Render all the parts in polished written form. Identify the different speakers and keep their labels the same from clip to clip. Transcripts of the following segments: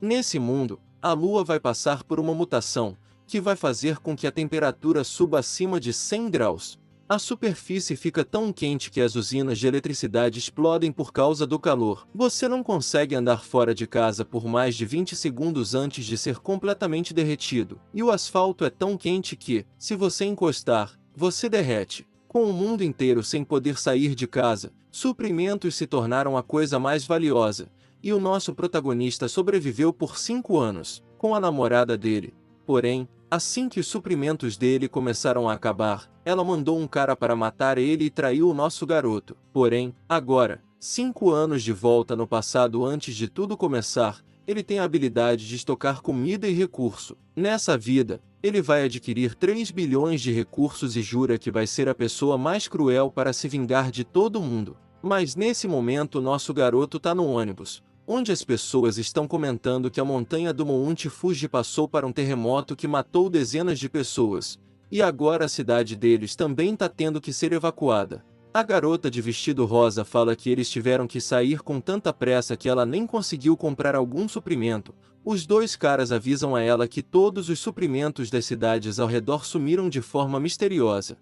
Speaker 1: Nesse mundo, a Lua vai passar por uma mutação, que vai fazer com que a temperatura suba acima de 100 graus. A superfície fica tão quente que as usinas de eletricidade explodem por causa do calor. Você não consegue andar fora de casa por mais de 20 segundos antes de ser completamente derretido. E o asfalto é tão quente que, se você encostar, você derrete. Com o mundo inteiro sem poder sair de casa, suprimentos se tornaram a coisa mais valiosa. E o nosso protagonista sobreviveu por 5 anos, com a namorada dele. Porém, assim que os suprimentos dele começaram a acabar, ela mandou um cara para matar ele e traiu o nosso garoto. Porém, agora, 5 anos de volta no passado antes de tudo começar, ele tem a habilidade de estocar comida e recurso. Nessa vida, ele vai adquirir 3 bilhões de recursos e jura que vai ser a pessoa mais cruel para se vingar de todo mundo. Mas nesse momento nosso garoto tá no ônibus, onde as pessoas estão comentando que a montanha do Monte Fuji passou para um terremoto que matou dezenas de pessoas, e agora a cidade deles também tá tendo que ser evacuada. A garota de vestido rosa fala que eles tiveram que sair com tanta pressa que ela nem conseguiu comprar algum suprimento. Os dois caras avisam a ela que todos os suprimentos das cidades ao redor sumiram de forma misteriosa.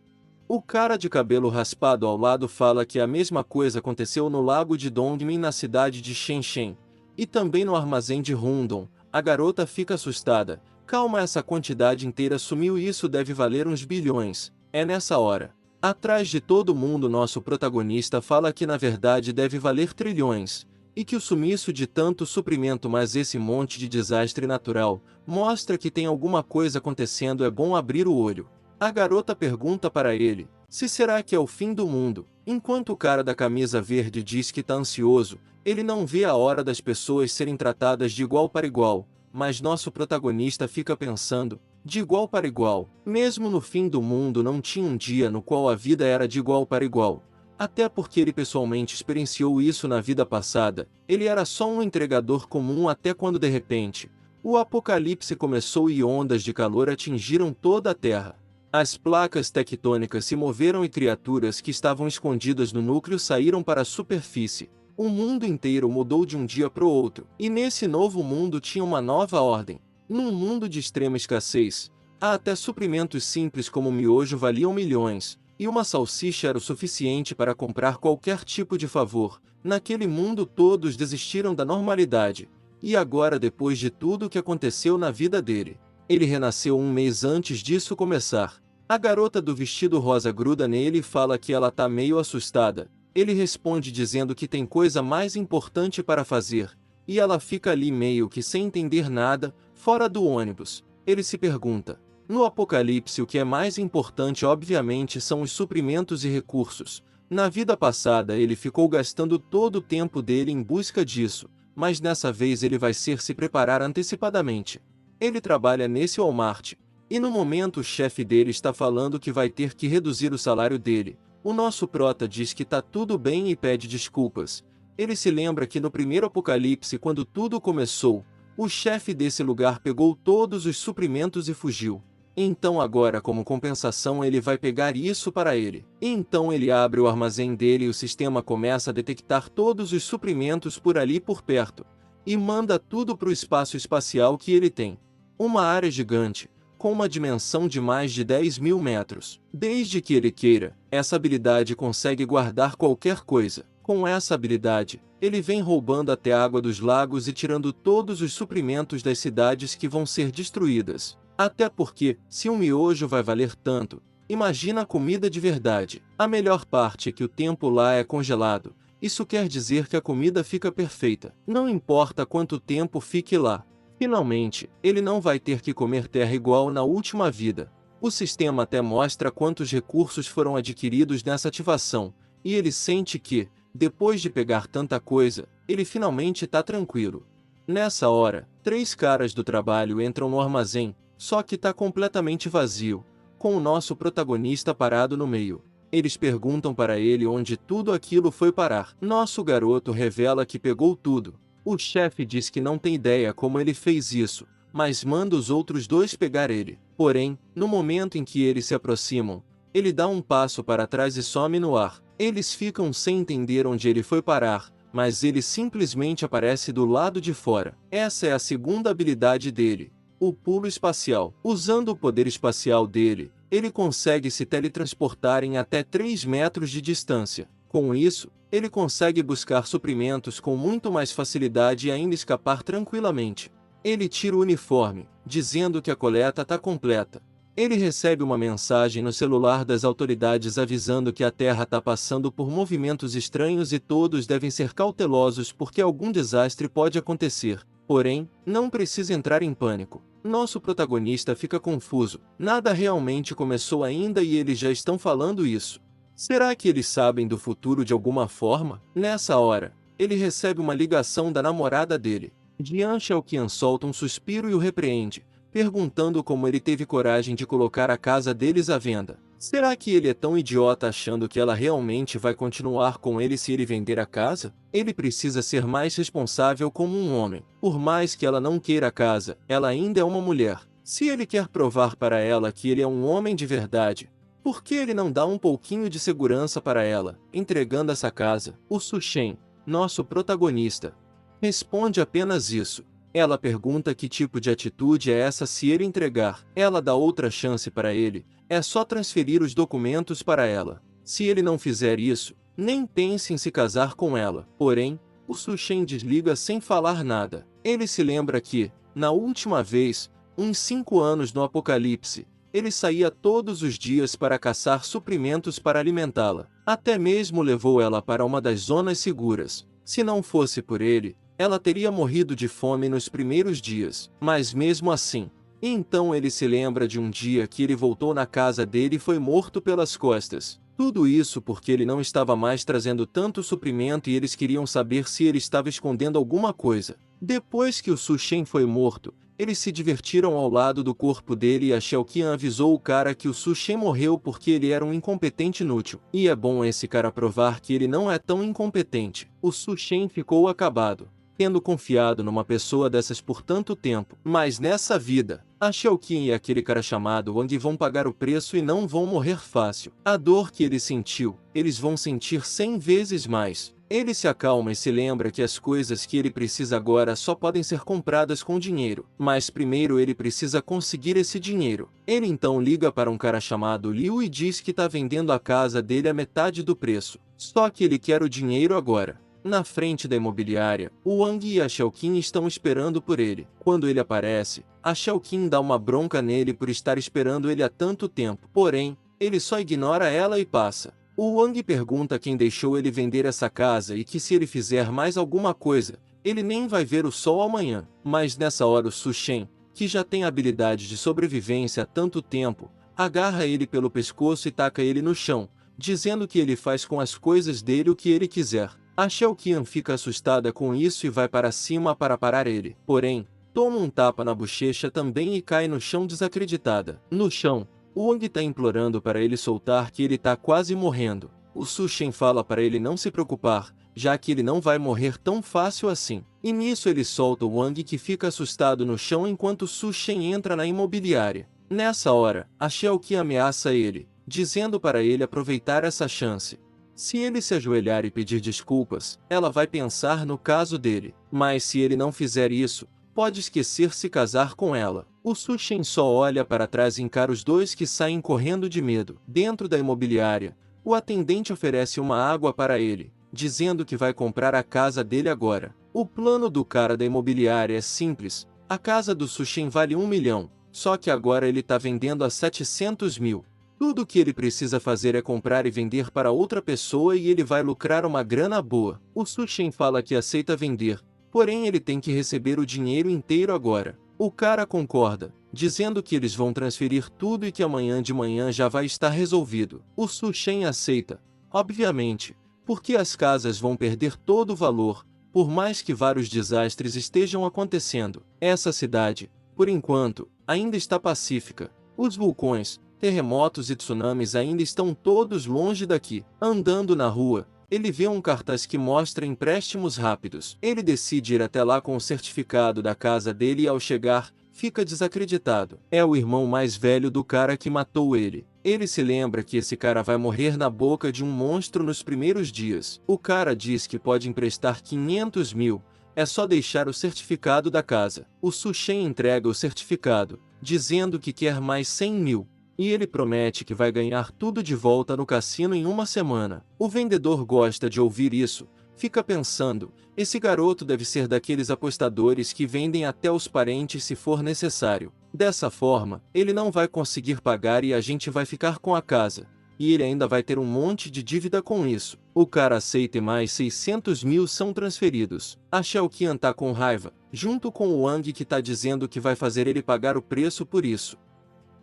Speaker 1: O cara de cabelo raspado ao lado fala que a mesma coisa aconteceu no lago de Dongmin na cidade de Shenzhen, e também no armazém de Rundong. A garota fica assustada. Calma, essa quantidade inteira sumiu e isso deve valer uns bilhões. É nessa hora. Atrás de todo mundo nosso protagonista fala que na verdade deve valer trilhões, e que o sumiço de tanto suprimento mais esse monte de desastre natural, mostra que tem alguma coisa acontecendo, é bom abrir o olho. A garota pergunta para ele, se será que é o fim do mundo, enquanto o cara da camisa verde diz que tá ansioso, ele não vê a hora das pessoas serem tratadas de igual para igual, mas nosso protagonista fica pensando, de igual para igual, mesmo no fim do mundo não tinha um dia no qual a vida era de igual para igual, até porque ele pessoalmente experienciou isso na vida passada, ele era só um entregador comum até quando de repente, o apocalipse começou e ondas de calor atingiram toda a Terra. As placas tectônicas se moveram e criaturas que estavam escondidas no núcleo saíram para a superfície. O mundo inteiro mudou de um dia para o outro, e nesse novo mundo tinha uma nova ordem. Num mundo de extrema escassez, até suprimentos simples como miojo valiam milhões, e uma salsicha era o suficiente para comprar qualquer tipo de favor. Naquele mundo todos desistiram da normalidade. E agora, depois de tudo o que aconteceu na vida dele, ele renasceu um mês antes disso começar. A garota do vestido rosa gruda nele e fala que ela tá meio assustada. Ele responde dizendo que tem coisa mais importante para fazer, e ela fica ali meio que sem entender nada, fora do ônibus. Ele se pergunta, no apocalipse o que é mais importante obviamente são os suprimentos e recursos. Na vida passada ele ficou gastando todo o tempo dele em busca disso, mas dessa vez ele vai se preparar antecipadamente. Ele trabalha nesse Walmart, e no momento o chefe dele está falando que vai ter que reduzir o salário dele. O nosso prota diz que tá tudo bem e pede desculpas. Ele se lembra que no primeiro apocalipse, quando tudo começou, o chefe desse lugar pegou todos os suprimentos e fugiu. Então agora, como compensação, ele vai pegar isso para ele. Então ele abre o armazém dele e o sistema começa a detectar todos os suprimentos por ali por perto, e manda tudo para o espaço espacial que ele tem. Uma área gigante, com uma dimensão de mais de 10.000 metros. Desde que ele queira, essa habilidade consegue guardar qualquer coisa. Com essa habilidade, ele vem roubando até a água dos lagos e tirando todos os suprimentos das cidades que vão ser destruídas. Até porque, se um miojo vai valer tanto, imagina a comida de verdade. A melhor parte é que o tempo lá é congelado. Isso quer dizer que a comida fica perfeita. Não importa quanto tempo fique lá. Finalmente, ele não vai ter que comer terra igual na última vida. O sistema até mostra quantos recursos foram adquiridos nessa ativação, e ele sente que, depois de pegar tanta coisa, ele finalmente está tranquilo. Nessa hora, 3 caras do trabalho entram no armazém, só que está completamente vazio, com o nosso protagonista parado no meio. Eles perguntam para ele onde tudo aquilo foi parar. Nosso garoto revela que pegou tudo. O chefe diz que não tem ideia como ele fez isso, mas manda os outros 2 pegar ele. Porém, no momento em que eles se aproximam, ele dá um passo para trás e some no ar. Eles ficam sem entender onde ele foi parar, mas ele simplesmente aparece do lado de fora. Essa é a segunda habilidade dele, o pulo espacial. Usando o poder espacial dele, ele consegue se teletransportar em até 3 metros de distância. Com isso, ele consegue buscar suprimentos com muito mais facilidade e ainda escapar tranquilamente. Ele tira o uniforme, dizendo que a coleta está completa. Ele recebe uma mensagem no celular das autoridades avisando que a Terra está passando por movimentos estranhos e todos devem ser cautelosos porque algum desastre pode acontecer. Porém, não precisa entrar em pânico. Nosso protagonista fica confuso. Nada realmente começou ainda e eles já estão falando isso. Será que eles sabem do futuro de alguma forma? Nessa hora, ele recebe uma ligação da namorada dele. Jian Xiaoqian solta um suspiro e o repreende, perguntando como ele teve coragem de colocar a casa deles à venda. Será que ele é tão idiota achando que ela realmente vai continuar com ele se ele vender a casa? Ele precisa ser mais responsável como um homem. Por mais que ela não queira a casa, ela ainda é uma mulher. Se ele quer provar para ela que ele é um homem de verdade, por que ele não dá um pouquinho de segurança para ela, entregando essa casa? O Su Shen, nosso protagonista, responde apenas isso. Ela pergunta que tipo de atitude é essa se ele entregar. Ela dá outra chance para ele, é só transferir os documentos para ela. Se ele não fizer isso, nem pense em se casar com ela. Porém, o Su Shen desliga sem falar nada. Ele se lembra que, na última vez, uns 5 anos no Apocalipse, ele saía todos os dias para caçar suprimentos para alimentá-la. Até mesmo levou ela para uma das zonas seguras. Se não fosse por ele, ela teria morrido de fome nos primeiros dias. Mas mesmo assim, então ele se lembra de um dia que ele voltou na casa dele e foi morto pelas costas. Tudo isso porque ele não estava mais trazendo tanto suprimento e eles queriam saber se ele estava escondendo alguma coisa. Depois que o Su Shen foi morto, eles se divertiram ao lado do corpo dele e a Xiaoqian avisou o cara que o Su Shen morreu porque ele era um incompetente inútil. E é bom esse cara provar que ele não é tão incompetente. O Su Shen ficou acabado, tendo confiado numa pessoa dessas por tanto tempo. Mas nessa vida, a Xiaoqian e aquele cara chamado Wang vão pagar o preço e não vão morrer fácil. A dor que ele sentiu, eles vão sentir 100 vezes mais. Ele se acalma e se lembra que as coisas que ele precisa agora só podem ser compradas com dinheiro. Mas primeiro ele precisa conseguir esse dinheiro. Ele então liga para um cara chamado Liu e diz que está vendendo a casa dele a metade do preço. Só que ele quer o dinheiro agora. Na frente da imobiliária, o Wang e a Xiaoqian estão esperando por ele. Quando ele aparece, a Xiaoqian dá uma bronca nele por estar esperando ele há tanto tempo. Porém, ele só ignora ela e passa. O Wang pergunta quem deixou ele vender essa casa e que se ele fizer mais alguma coisa, ele nem vai ver o sol amanhã. Mas nessa hora o Su Shen, que já tem habilidade de sobrevivência há tanto tempo, agarra ele pelo pescoço e taca ele no chão, dizendo que ele faz com as coisas dele o que ele quiser. A Xiaoqian fica assustada com isso e vai para cima para parar ele. Porém, toma um tapa na bochecha também e cai no chão desacreditada. No chão, o Wang está implorando para ele soltar que ele está quase morrendo. O Su Shen fala para ele não se preocupar, já que ele não vai morrer tão fácil assim. E nisso ele solta o Wang que fica assustado no chão enquanto Su Shen entra na imobiliária. Nessa hora, a Xiaoqian ameaça ele, dizendo para ele aproveitar essa chance. Se ele se ajoelhar e pedir desculpas, ela vai pensar no caso dele. Mas se ele não fizer isso, pode esquecer se casar com ela. O Su Shen só olha para trás e encara os dois que saem correndo de medo. Dentro da imobiliária, o atendente oferece uma água para ele, dizendo que vai comprar a casa dele agora. O plano do cara da imobiliária é simples. A casa do Su Shen vale 1 milhão, só que agora ele está vendendo a 700 mil. Tudo o que ele precisa fazer é comprar e vender para outra pessoa e ele vai lucrar uma grana boa. O Su Shen fala que aceita vender, porém ele tem que receber o dinheiro inteiro agora. O cara concorda, dizendo que eles vão transferir tudo e que amanhã de manhã já vai estar resolvido. O Su Shen aceita, obviamente, porque as casas vão perder todo o valor, por mais que vários desastres estejam acontecendo. Essa cidade, por enquanto, ainda está pacífica. Os vulcões, terremotos e tsunamis ainda estão todos longe daqui. Andando na rua, ele vê um cartaz que mostra empréstimos rápidos. Ele decide ir até lá com o certificado da casa dele e ao chegar, fica desacreditado. É o irmão mais velho do cara que matou ele. Ele se lembra que esse cara vai morrer na boca de um monstro nos primeiros dias. O cara diz que pode emprestar 500 mil, é só deixar o certificado da casa. O Su Shen entrega o certificado, dizendo que quer mais 100 mil. E ele promete que vai ganhar tudo de volta no cassino em uma semana. O vendedor gosta de ouvir isso, fica pensando, esse garoto deve ser daqueles apostadores que vendem até os parentes se for necessário. Dessa forma, ele não vai conseguir pagar e a gente vai ficar com a casa. E ele ainda vai ter um monte de dívida com isso. O cara aceita e mais 600 mil são transferidos. A Xiao Qian tá com raiva, junto com o Wang que tá dizendo que vai fazer ele pagar o preço por isso.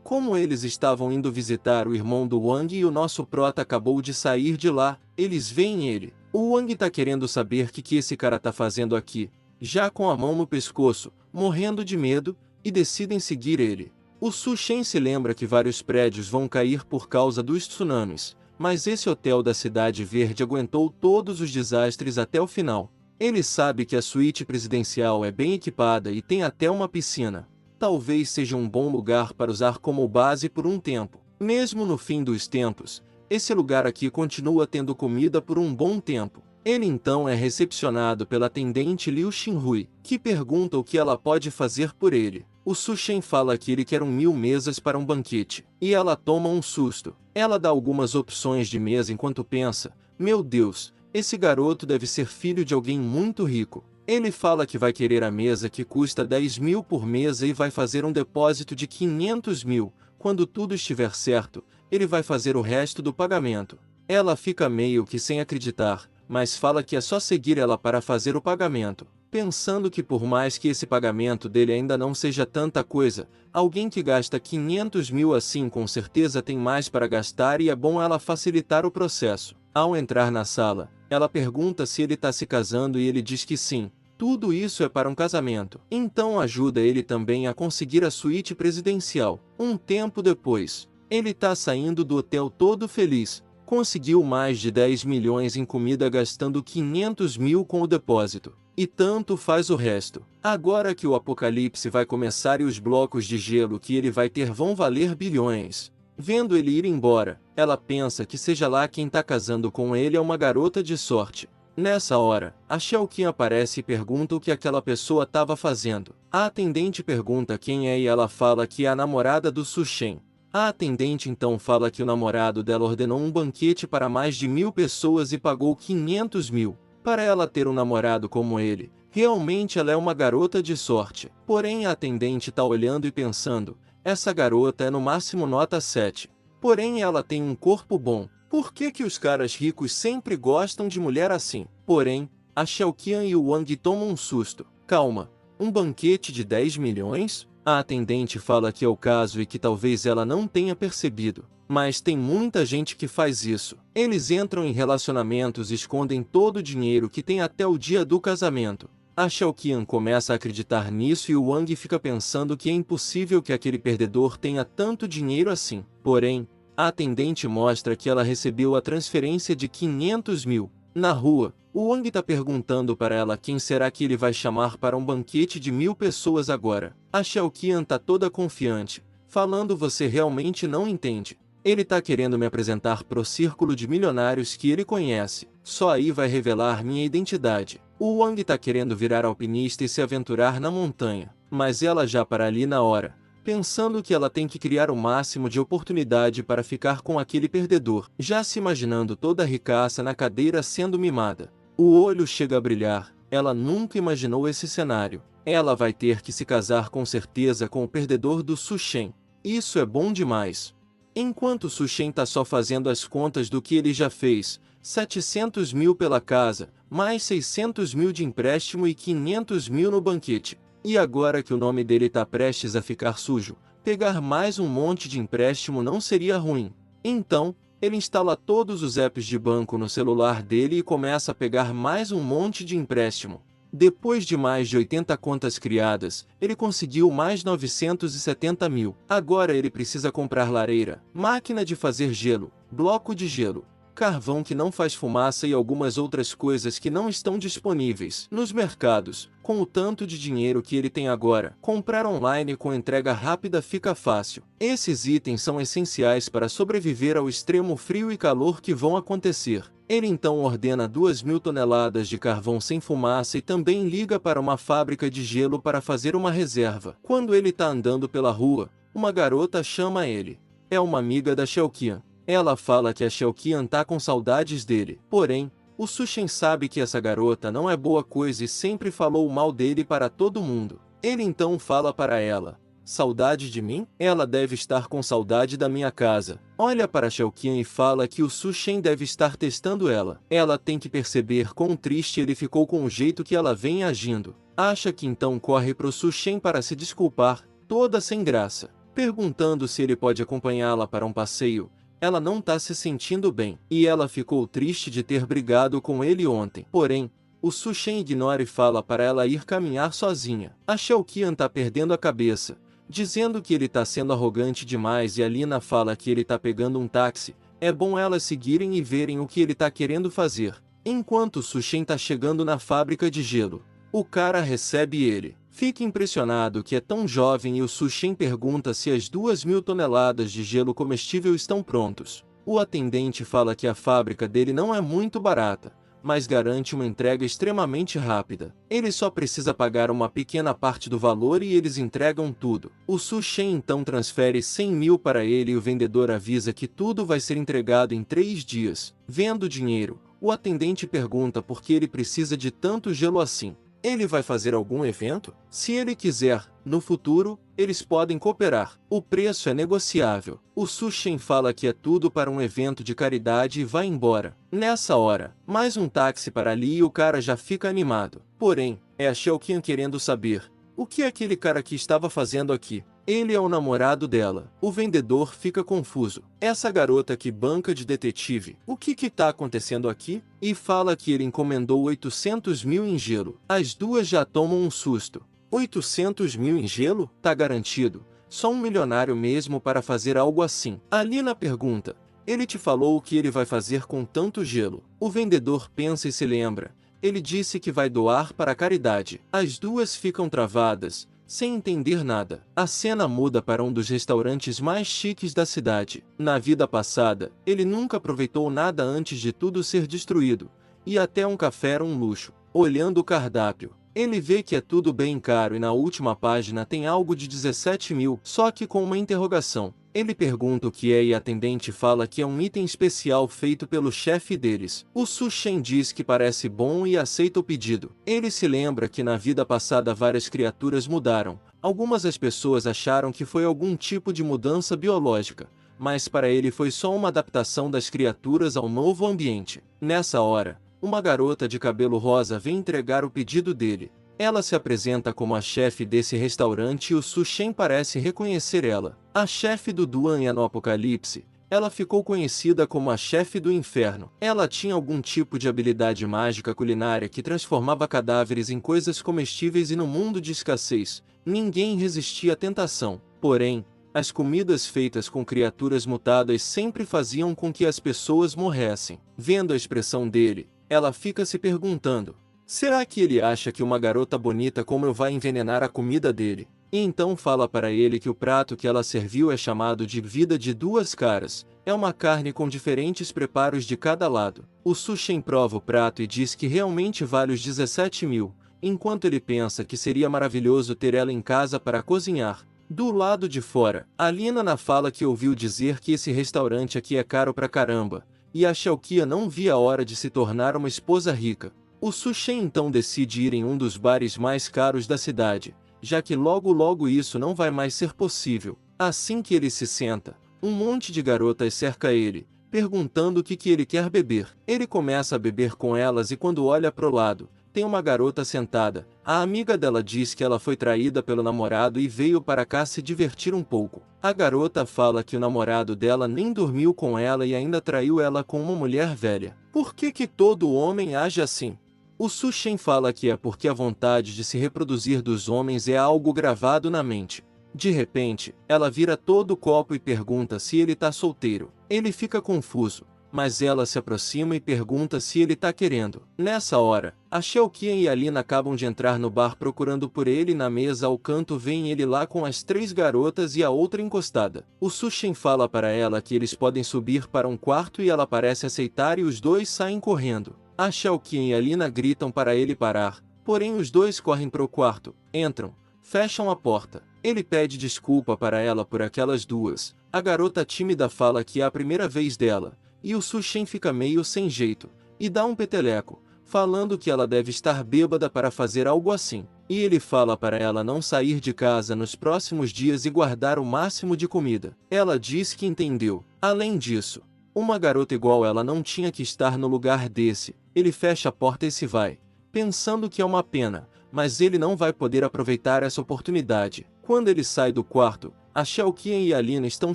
Speaker 1: Como eles estavam indo visitar o irmão do Wang e o nosso prota acabou de sair de lá, eles veem ele. O Wang tá querendo saber o que esse cara tá fazendo aqui, já com a mão no pescoço, morrendo de medo, e decidem seguir ele. O Su Shen se lembra que vários prédios vão cair por causa dos tsunamis, mas esse hotel da Cidade Verde aguentou todos os desastres até o final. Ele sabe que a suíte presidencial é bem equipada e tem até uma piscina. Talvez seja um bom lugar para usar como base por um tempo. Mesmo no fim dos tempos, esse lugar aqui continua tendo comida por um bom tempo. Ele então é recepcionado pela atendente Liu Xinhui, que pergunta o que ela pode fazer por ele. O Su Shen fala que ele quer 1000 mesas para um banquete, e ela toma um susto. Ela dá algumas opções de mesa enquanto pensa, meu Deus, esse garoto deve ser filho de alguém muito rico. Ele fala que vai querer a mesa que custa 10 mil por mesa e vai fazer um depósito de 500 mil. Quando tudo estiver certo, ele vai fazer o resto do pagamento. Ela fica meio que sem acreditar, mas fala que é só seguir ela para fazer o pagamento. Pensando que por mais que esse pagamento dele ainda não seja tanta coisa, alguém que gasta 500 mil assim com certeza tem mais para gastar e é bom ela facilitar o processo. Ao entrar na sala, ela pergunta se ele está se casando e ele diz que sim. Tudo isso é para um casamento. Então ajuda ele também a conseguir a suíte presidencial. Um tempo depois, ele está saindo do hotel todo feliz. Conseguiu mais de 10 milhões em comida gastando 500 mil com o depósito. E tanto faz o resto. Agora que o apocalipse vai começar e os blocos de gelo que ele vai ter vão valer bilhões. Vendo ele ir embora, ela pensa que seja lá quem tá casando com ele é uma garota de sorte. Nessa hora, a Xiao Qian aparece e pergunta o que aquela pessoa estava fazendo. A atendente pergunta quem é e ela fala que é a namorada do Su Shen. A atendente então fala que o namorado dela ordenou um banquete para mais de 1000 pessoas e pagou 500 mil. Para ela ter um namorado como ele, realmente ela é uma garota de sorte. Porém a atendente tá olhando e pensando, essa garota é no máximo nota 7. Porém ela tem um corpo bom. Por que os caras ricos sempre gostam de mulher assim? Porém, a Xiao Qian e o Wang tomam um susto. Calma, um banquete de 10 milhões? A atendente fala que é o caso e que talvez ela não tenha percebido. Mas tem muita gente que faz isso. Eles entram em relacionamentos e escondem todo o dinheiro que tem até o dia do casamento. A Xiao Qian começa a acreditar nisso e o Wang fica pensando que é impossível que aquele perdedor tenha tanto dinheiro assim. Porém, a atendente mostra que ela recebeu a transferência de 500 mil. Na rua, o Wang está perguntando para ela quem será que ele vai chamar para um banquete de 1000 pessoas agora. A Xiao Qian tá toda confiante, falando você realmente não entende. Ele tá querendo me apresentar pro círculo de milionários que ele conhece. Só aí vai revelar minha identidade. O Wang tá querendo virar alpinista e se aventurar na montanha, mas ela já para ali na hora, pensando que ela tem que criar o máximo de oportunidade para ficar com aquele perdedor, já se imaginando toda a ricaça na cadeira sendo mimada. O olho chega a brilhar, ela nunca imaginou esse cenário. Ela vai ter que se casar com certeza com o perdedor do Su Shen. Isso é bom demais. Enquanto Su Shen tá só fazendo as contas do que ele já fez, 700 mil pela casa, mais 600 mil de empréstimo e 500 mil no banquete. E agora que o nome dele tá prestes a ficar sujo, pegar mais um monte de empréstimo não seria ruim. Então, ele instala todos os apps de banco no celular dele e começa a pegar mais um monte de empréstimo. Depois de mais de 80 contas criadas, ele conseguiu mais 970 mil. Agora ele precisa comprar lareira, máquina de fazer gelo, bloco de gelo. carvão que não faz fumaça e algumas outras coisas que não estão disponíveis nos mercados. Com o tanto de dinheiro que ele tem agora, comprar online com entrega rápida fica fácil. Esses itens são essenciais para sobreviver ao extremo frio e calor que vão acontecer. Ele então ordena 2.000 toneladas de carvão sem fumaça e também liga para uma fábrica de gelo para fazer uma reserva. Quando ele está andando pela rua, uma garota chama ele. É uma amiga da Xiaoqian. Ela fala que a Xiaoqian tá com saudades dele. Porém, o Sushen sabe que essa garota não é boa coisa e sempre falou mal dele para todo mundo. Ele então fala para ela: saudade de mim? Ela deve estar com saudade da minha casa. Olha para Xiaoqian e fala que o Sushen deve estar testando ela. Ela tem que perceber quão triste ele ficou com o jeito que ela vem agindo. Acha que então corre pro Sushen para se desculpar, toda sem graça, perguntando se ele pode acompanhá-la para um passeio. Ela não tá se sentindo bem, e ela ficou triste de ter brigado com ele ontem. Porém, o Sushen ignora e fala para ela ir caminhar sozinha. A Xiaoqian tá perdendo a cabeça, dizendo que ele tá sendo arrogante demais, e a Lina fala que ele tá pegando um táxi. É bom elas seguirem e verem o que ele tá querendo fazer. Enquanto o Sushen tá chegando na fábrica de gelo, o cara recebe ele. Fica impressionado que é tão jovem e o Sushen pergunta se as 2.000 toneladas de gelo comestível estão prontos. O atendente fala que a fábrica dele não é muito barata, mas garante uma entrega extremamente rápida. Ele só precisa pagar uma pequena parte do valor e eles entregam tudo. O Sushen então transfere 100.000 para ele e o vendedor avisa que tudo vai ser entregado em 3 dias. Vendo o dinheiro, o atendente pergunta por que ele precisa de tanto gelo assim. Ele vai fazer algum evento? Se ele quiser, no futuro, eles podem cooperar. O preço é negociável. O Sushen fala que é tudo para um evento de caridade e vai embora. Nessa hora, mais um táxi para ali e o cara já fica animado. Porém, é a Xiaoqian querendo saber: o que aquele cara aqui estava fazendo aqui? Ele é o namorado dela. O vendedor fica confuso. Essa garota que banca de detetive, o que tá acontecendo aqui? E fala que ele encomendou 800.000 em gelo. As duas já tomam um susto. 800.000 em gelo? Tá garantido. Só um milionário mesmo para fazer algo assim. A Lina pergunta: ele te falou o que ele vai fazer com tanto gelo? O vendedor pensa e se lembra. Ele disse que vai doar para a caridade. As duas ficam travadas, sem entender nada. A cena muda para um dos restaurantes mais chiques da cidade. Na vida passada, ele nunca aproveitou nada antes de tudo ser destruído, e até um café era um luxo. Olhando o cardápio, ele vê que é tudo bem caro e na última página tem algo de 17.000, só que com uma interrogação. Ele pergunta o que é e a atendente fala que é um item especial feito pelo chefe deles. O Sushen diz que parece bom e aceita o pedido. Ele se lembra que na vida passada várias criaturas mudaram. Algumas das pessoas acharam que foi algum tipo de mudança biológica, mas para ele foi só uma adaptação das criaturas ao novo ambiente. Nessa hora, uma garota de cabelo rosa vem entregar o pedido dele. Ela se apresenta como a chefe desse restaurante e o Sushen parece reconhecer ela. A chefe do Duan no Apocalipse. Ela ficou conhecida como a chefe do inferno. Ela tinha algum tipo de habilidade mágica culinária que transformava cadáveres em coisas comestíveis e no mundo de escassez, ninguém resistia à tentação. Porém, as comidas feitas com criaturas mutadas sempre faziam com que as pessoas morressem. Vendo a expressão dele, ela fica se perguntando: será que ele acha que uma garota bonita como eu vai envenenar a comida dele? E então fala para ele que o prato que ela serviu é chamado de vida de duas caras. É uma carne com diferentes preparos de cada lado. O Sushen prova o prato e diz que realmente vale os 17.000, enquanto ele pensa que seria maravilhoso ter ela em casa para cozinhar. Do lado de fora, a Lina fala que ouviu dizer que esse restaurante aqui é caro pra caramba, e a Xiaoqian não via a hora de se tornar uma esposa rica. O Sushen então decide ir em um dos bares mais caros da cidade, já que logo isso não vai mais ser possível. Assim que ele se senta, um monte de garotas cerca ele, perguntando o que ele quer beber. Ele começa a beber com elas e quando olha pro lado, tem uma garota sentada. A amiga dela diz que ela foi traída pelo namorado e veio para cá se divertir um pouco. A garota fala que o namorado dela nem dormiu com ela e ainda traiu ela com uma mulher velha. Por que todo homem age assim? O Sushen fala que é porque a vontade de se reproduzir dos homens é algo gravado na mente. De repente, ela vira todo o copo e pergunta se ele tá solteiro. Ele fica confuso, mas ela se aproxima e pergunta se ele tá querendo. Nessa hora, a Xiaoqian e a Lina acabam de entrar no bar procurando por ele e na mesa ao canto vem ele lá com as 3 garotas e a outra encostada. O Su Shen fala para ela que eles podem subir para um quarto e ela parece aceitar e os dois saem correndo. A Xiaoqian e a Lina gritam para ele parar, porém os dois correm pro quarto, entram, fecham a porta. Ele pede desculpa para ela por aquelas duas. A garota tímida fala que é a primeira vez dela, e o Su Shen fica meio sem jeito, e dá um peteleco, falando que ela deve estar bêbada para fazer algo assim. E ele fala para ela não sair de casa nos próximos dias e guardar o máximo de comida. Ela diz que entendeu. Além disso, uma garota igual ela não tinha que estar no lugar desse. Ele fecha a porta e se vai, pensando que é uma pena, mas ele não vai poder aproveitar essa oportunidade. Quando ele sai do quarto, a Xiaoqian e a Lina estão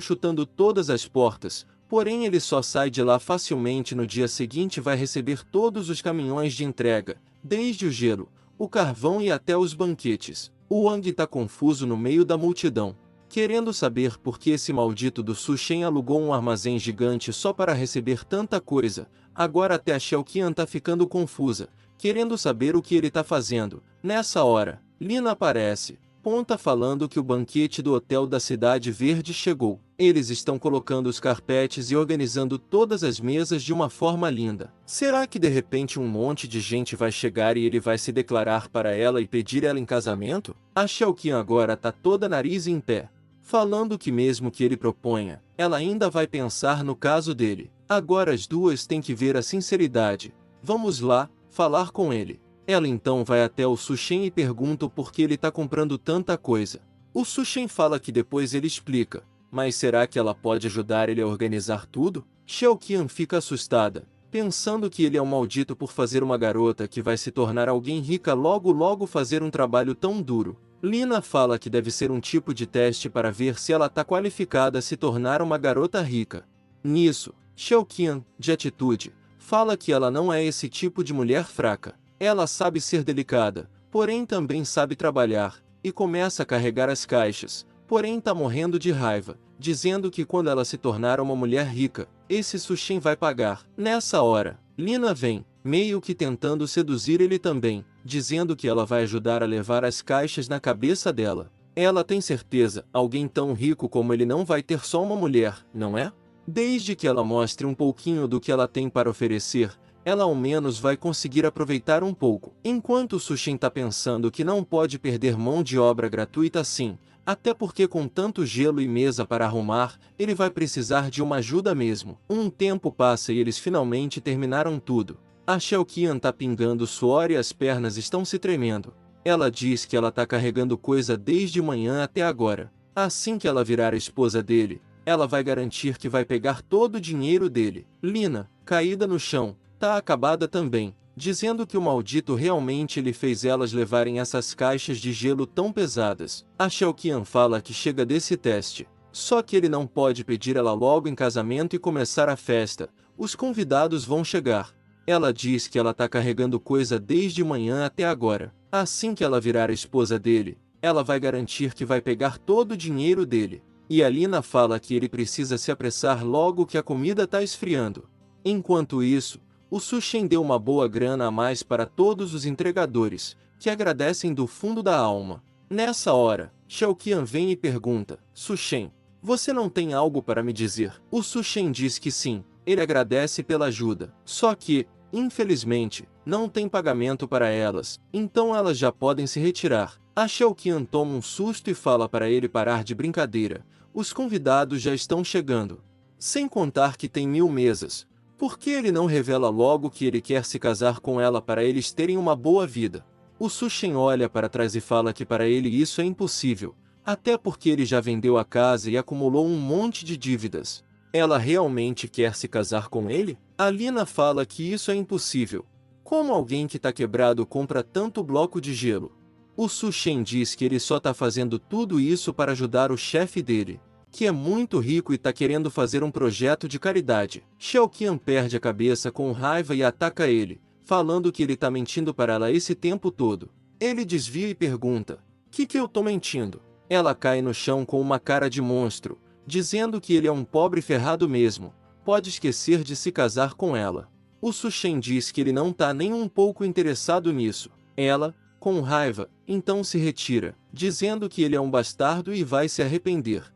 Speaker 1: chutando todas as portas, porém ele só sai de lá facilmente. No dia seguinte vai receber todos os caminhões de entrega, desde o gelo, o carvão e até os banquetes. O Wang está confuso no meio da multidão, querendo saber por que esse maldito do Su Shen alugou um armazém gigante só para receber tanta coisa. Agora até a Xiaoqian tá ficando confusa, querendo saber o que ele tá fazendo. Nessa hora, Lina aparece, ponta falando que o banquete do hotel da Cidade Verde chegou. Eles estão colocando os carpetes e organizando todas as mesas de uma forma linda. Será que de repente um monte de gente vai chegar e ele vai se declarar para ela e pedir ela em casamento? A Xiaoqian agora tá toda nariz em pé, falando que mesmo que ele proponha, ela ainda vai pensar no caso dele. Agora as duas têm que ver a sinceridade. Vamos lá, falar com ele. Ela então vai até o Su Shen e pergunta por que ele tá comprando tanta coisa. O Su Shen fala que depois ele explica, mas será que ela pode ajudar ele a organizar tudo? Xiaoqian fica assustada, pensando que ele é um maldito por fazer uma garota que vai se tornar alguém rica logo fazer um trabalho tão duro. Lina fala que deve ser um tipo de teste para ver se ela tá qualificada a se tornar uma garota rica. Nisso, Xiaoqian, de atitude, fala que ela não é esse tipo de mulher fraca. Ela sabe ser delicada, porém também sabe trabalhar, e começa a carregar as caixas, porém tá morrendo de raiva, dizendo que quando ela se tornar uma mulher rica, esse Su Shen vai pagar. Nessa hora, Lina vem, meio que tentando seduzir ele também, dizendo que ela vai ajudar a levar as caixas na cabeça dela. Ela tem certeza, alguém tão rico como ele não vai ter só uma mulher, não é? Desde que ela mostre um pouquinho do que ela tem para oferecer, ela ao menos vai conseguir aproveitar um pouco. Enquanto Su Shen tá pensando que não pode perder mão de obra gratuita assim, até porque com tanto gelo e mesa para arrumar, ele vai precisar de uma ajuda mesmo. Um tempo passa e eles finalmente terminaram tudo. A Xiaoqian tá pingando suor e as pernas estão se tremendo. Ela diz que ela tá carregando coisa desde manhã até agora. Assim que ela virar a esposa dele, ela vai garantir que vai pegar todo o dinheiro dele. Lina, caída no chão, tá acabada também, dizendo que o maldito realmente lhe fez elas levarem essas caixas de gelo tão pesadas. A Xiaoqian fala que chega desse teste, só que ele não pode pedir ela logo em casamento e começar a festa. Os convidados vão chegar. Ela diz que ela tá carregando coisa desde manhã até agora. Assim que ela virar a esposa dele, ela vai garantir que vai pegar todo o dinheiro dele. E a Lina fala que ele precisa se apressar logo que a comida tá esfriando. Enquanto isso, o Su Shen deu uma boa grana a mais para todos os entregadores, que agradecem do fundo da alma. Nessa hora, Xiaoqian vem e pergunta, Su Shen, você não tem algo para me dizer? O Su Shen diz que sim, ele agradece pela ajuda. Só que, infelizmente, não tem pagamento para elas, então elas já podem se retirar. A Xiaoqian toma um susto e fala para ele parar de brincadeira. Os convidados já estão chegando. Sem contar que tem 1000 mesas. Por que ele não revela logo que ele quer se casar com ela para eles terem uma boa vida? O Su Shen olha para trás e fala que para ele isso é impossível, até porque ele já vendeu a casa e acumulou um monte de dívidas. Ela realmente quer se casar com ele? A Lina fala que isso é impossível. Como alguém que tá quebrado compra tanto bloco de gelo? O Su Shen diz que ele só tá fazendo tudo isso para ajudar o chefe dele, que é muito rico e tá querendo fazer um projeto de caridade. Xiaoqian perde a cabeça com raiva e ataca ele, falando que ele tá mentindo para ela esse tempo todo. Ele desvia e pergunta, que eu tô mentindo? Ela cai no chão com uma cara de monstro, dizendo que ele é um pobre ferrado mesmo. pode esquecer de se casar com ela. O Su-Shen diz que ele não tá nem um pouco interessado nisso. Ela, com raiva, então se retira, dizendo que ele é um bastardo e vai se arrepender.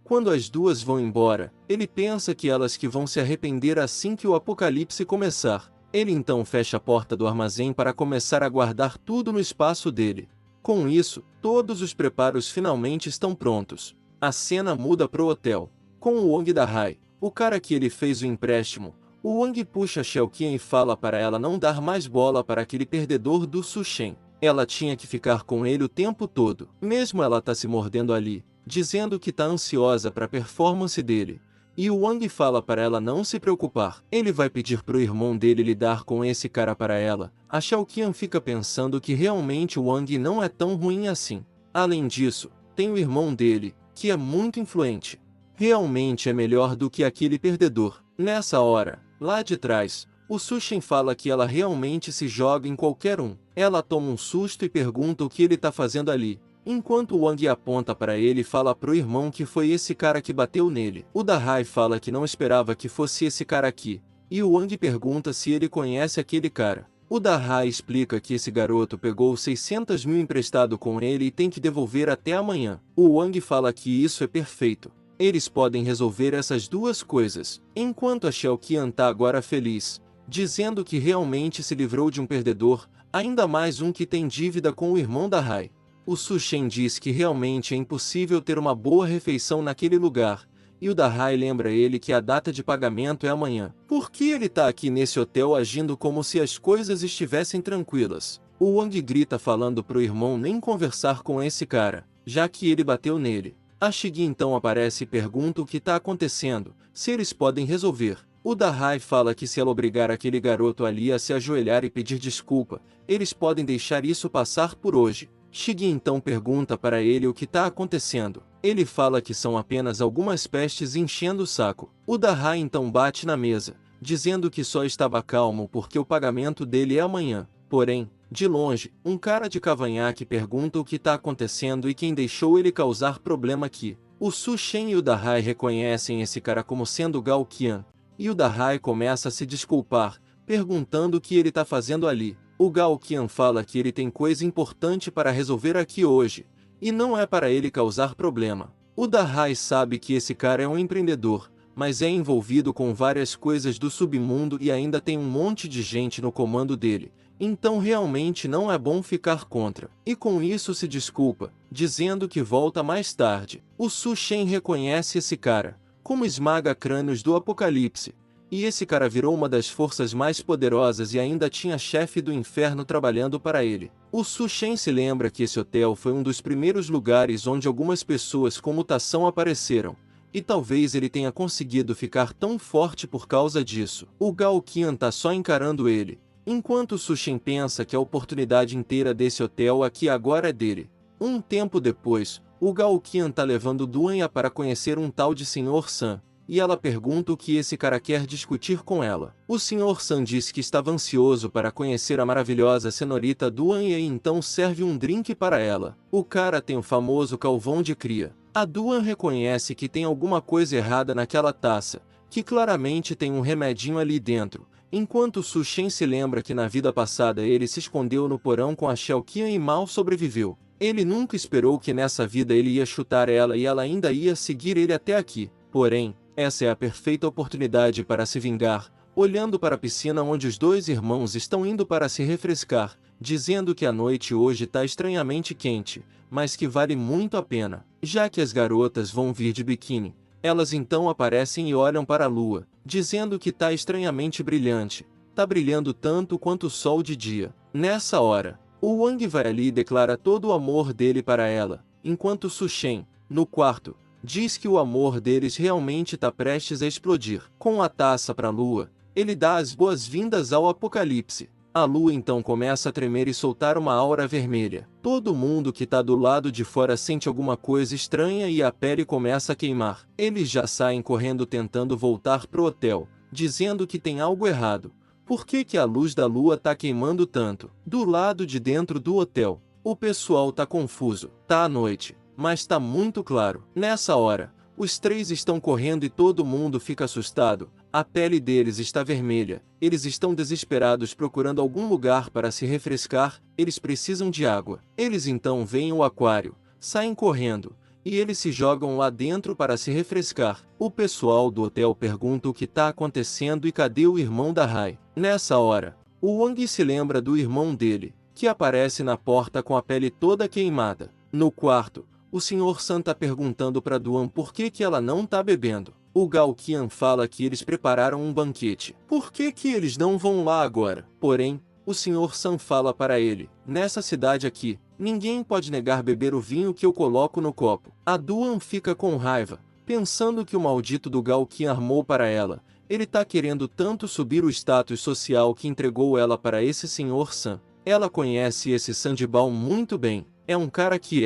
Speaker 1: Quando as duas vão embora, ele pensa que elas que vão se arrepender assim que o apocalipse começar. Ele então fecha a porta do armazém para começar a guardar tudo no espaço dele. Com isso, todos os preparos finalmente estão prontos. A cena muda pro hotel. Com o Wang da Hai, o cara que ele fez o empréstimo, o Wang puxa Xiaoqian e fala para ela não dar mais bola para aquele perdedor do Su-Shen. Ela tinha que ficar com ele o tempo todo, mesmo ela tá se mordendo ali, dizendo que tá ansiosa para a performance dele. E o Wang fala para ela não se preocupar, ele vai pedir pro irmão dele lidar com esse cara para ela. A Xiaoqian fica pensando que realmente o Wang não é tão ruim assim. Além disso, tem o irmão dele, que é muito influente. Realmente é melhor do que aquele perdedor. Nessa hora, lá de trás, o Su-Shen fala que ela realmente se joga em qualquer um. Ela toma um susto e pergunta o que ele tá fazendo ali. Enquanto o Wang aponta para ele e fala pro irmão que foi esse cara que bateu nele. O Dahai fala que não esperava que fosse esse cara aqui. E o Wang pergunta se ele conhece aquele cara. O Dahai explica que esse garoto pegou 600 mil emprestado com ele e tem que devolver até amanhã. O Wang fala que isso é perfeito. Eles podem resolver essas duas coisas. Enquanto a Xiaoqian tá agora feliz, dizendo que realmente se livrou de um perdedor, ainda mais um que tem dívida com o irmão da Hai. O Su-Shen diz que realmente é impossível ter uma boa refeição naquele lugar, e o Dahai lembra ele que a data de pagamento é amanhã. Por que ele tá aqui nesse hotel agindo como se as coisas estivessem tranquilas? O Wang grita falando pro irmão nem conversar com esse cara, já que ele bateu nele. A Shigi então aparece e pergunta o que tá acontecendo, se eles podem resolver. O Dahai fala que se ela obrigar aquele garoto ali a se ajoelhar e pedir desculpa, eles podem deixar isso passar por hoje. Shigi então pergunta para ele o que está acontecendo. Ele fala que são apenas algumas pestes enchendo o saco. O Dahai então bate na mesa, dizendo que só estava calmo porque o pagamento dele é amanhã. Porém, de longe, um cara de cavanhaque pergunta o que está acontecendo e quem deixou ele causar problema aqui. O Su-Shen e o Dahai reconhecem esse cara como sendo Gao Qian, e o Dahai começa a se desculpar, perguntando o que ele está fazendo ali. O Gao Qian fala que ele tem coisa importante para resolver aqui hoje, e não é para ele causar problema. O Dahai sabe que esse cara é um empreendedor, mas é envolvido com várias coisas do submundo e ainda tem um monte de gente no comando dele, então realmente não é bom ficar contra. E com isso se desculpa, dizendo que volta mais tarde. O Su-Shen reconhece esse cara, como esmaga crânios do apocalipse. E esse cara virou uma das forças mais poderosas e ainda tinha chefe do inferno trabalhando para ele. O Su-Shen se lembra que esse hotel foi um dos primeiros lugares onde algumas pessoas com mutação apareceram, e talvez ele tenha conseguido ficar tão forte por causa disso. O Gao Qian tá só encarando ele, enquanto o Su-Shen pensa que a oportunidade inteira desse hotel aqui agora é dele. Um tempo depois, o Gao Qian tá levando Duanya para conhecer um tal de Sr. San. E ela pergunta o que esse cara quer discutir com ela. O Sr. San diz que estava ansioso para conhecer a maravilhosa senhorita Duan e então serve um drink para ela. O cara tem o famoso calvão de cria. A Duan reconhece que tem alguma coisa errada naquela taça, que claramente tem um remedinho ali dentro, enquanto Su-Shen se lembra que na vida passada ele se escondeu no porão com a Xiaoqian e mal sobreviveu. Ele nunca esperou que nessa vida ele ia chutar ela e ela ainda ia seguir ele até aqui. Porém, essa é a perfeita oportunidade para se vingar, olhando para a piscina onde os dois irmãos estão indo para se refrescar, dizendo que a noite hoje está estranhamente quente, mas que vale muito a pena, já que as garotas vão vir de biquíni. Elas então aparecem e olham para a lua, dizendo que está estranhamente brilhante, está brilhando tanto quanto o sol de dia. Nessa hora, o Wang vai ali e declara todo o amor dele para ela, enquanto Su-Shen, no quarto, diz que o amor deles realmente está prestes a explodir. Com a taça para a lua, ele dá as boas-vindas ao apocalipse. A lua então começa a tremer e soltar uma aura vermelha. Todo mundo que está do lado de fora sente alguma coisa estranha e a pele começa a queimar. Eles já saem correndo tentando voltar pro hotel, dizendo que tem algo errado. Por que a luz da lua está queimando tanto? Do lado de dentro do hotel, o pessoal tá confuso. Tá à noite, mas tá muito claro. Nessa hora, Os três estão correndo e todo mundo fica assustado. A pele deles está vermelha. Eles estão desesperados procurando algum lugar para se refrescar. Eles precisam de água. Eles então veem o aquário, saem correndo, e eles se jogam lá dentro para se refrescar. O pessoal do hotel pergunta o que está acontecendo e cadê o irmão da Rai. Nessa hora, o Wang se lembra do irmão dele, que aparece na porta com a pele toda queimada. No quarto, o Sr. San tá perguntando para Duan por que ela não tá bebendo. O Gao Qian fala que eles prepararam um banquete. Por que eles não vão lá agora? Porém, o Sr. San fala para ele, nessa cidade aqui, ninguém pode negar beber o vinho que eu coloco no copo. A Duan fica com raiva, pensando que o maldito do Gao Qian armou para ela. Ele tá querendo tanto subir o status social que entregou ela para esse Sr. San. Ela conhece esse Sandibao muito bem. É um cara que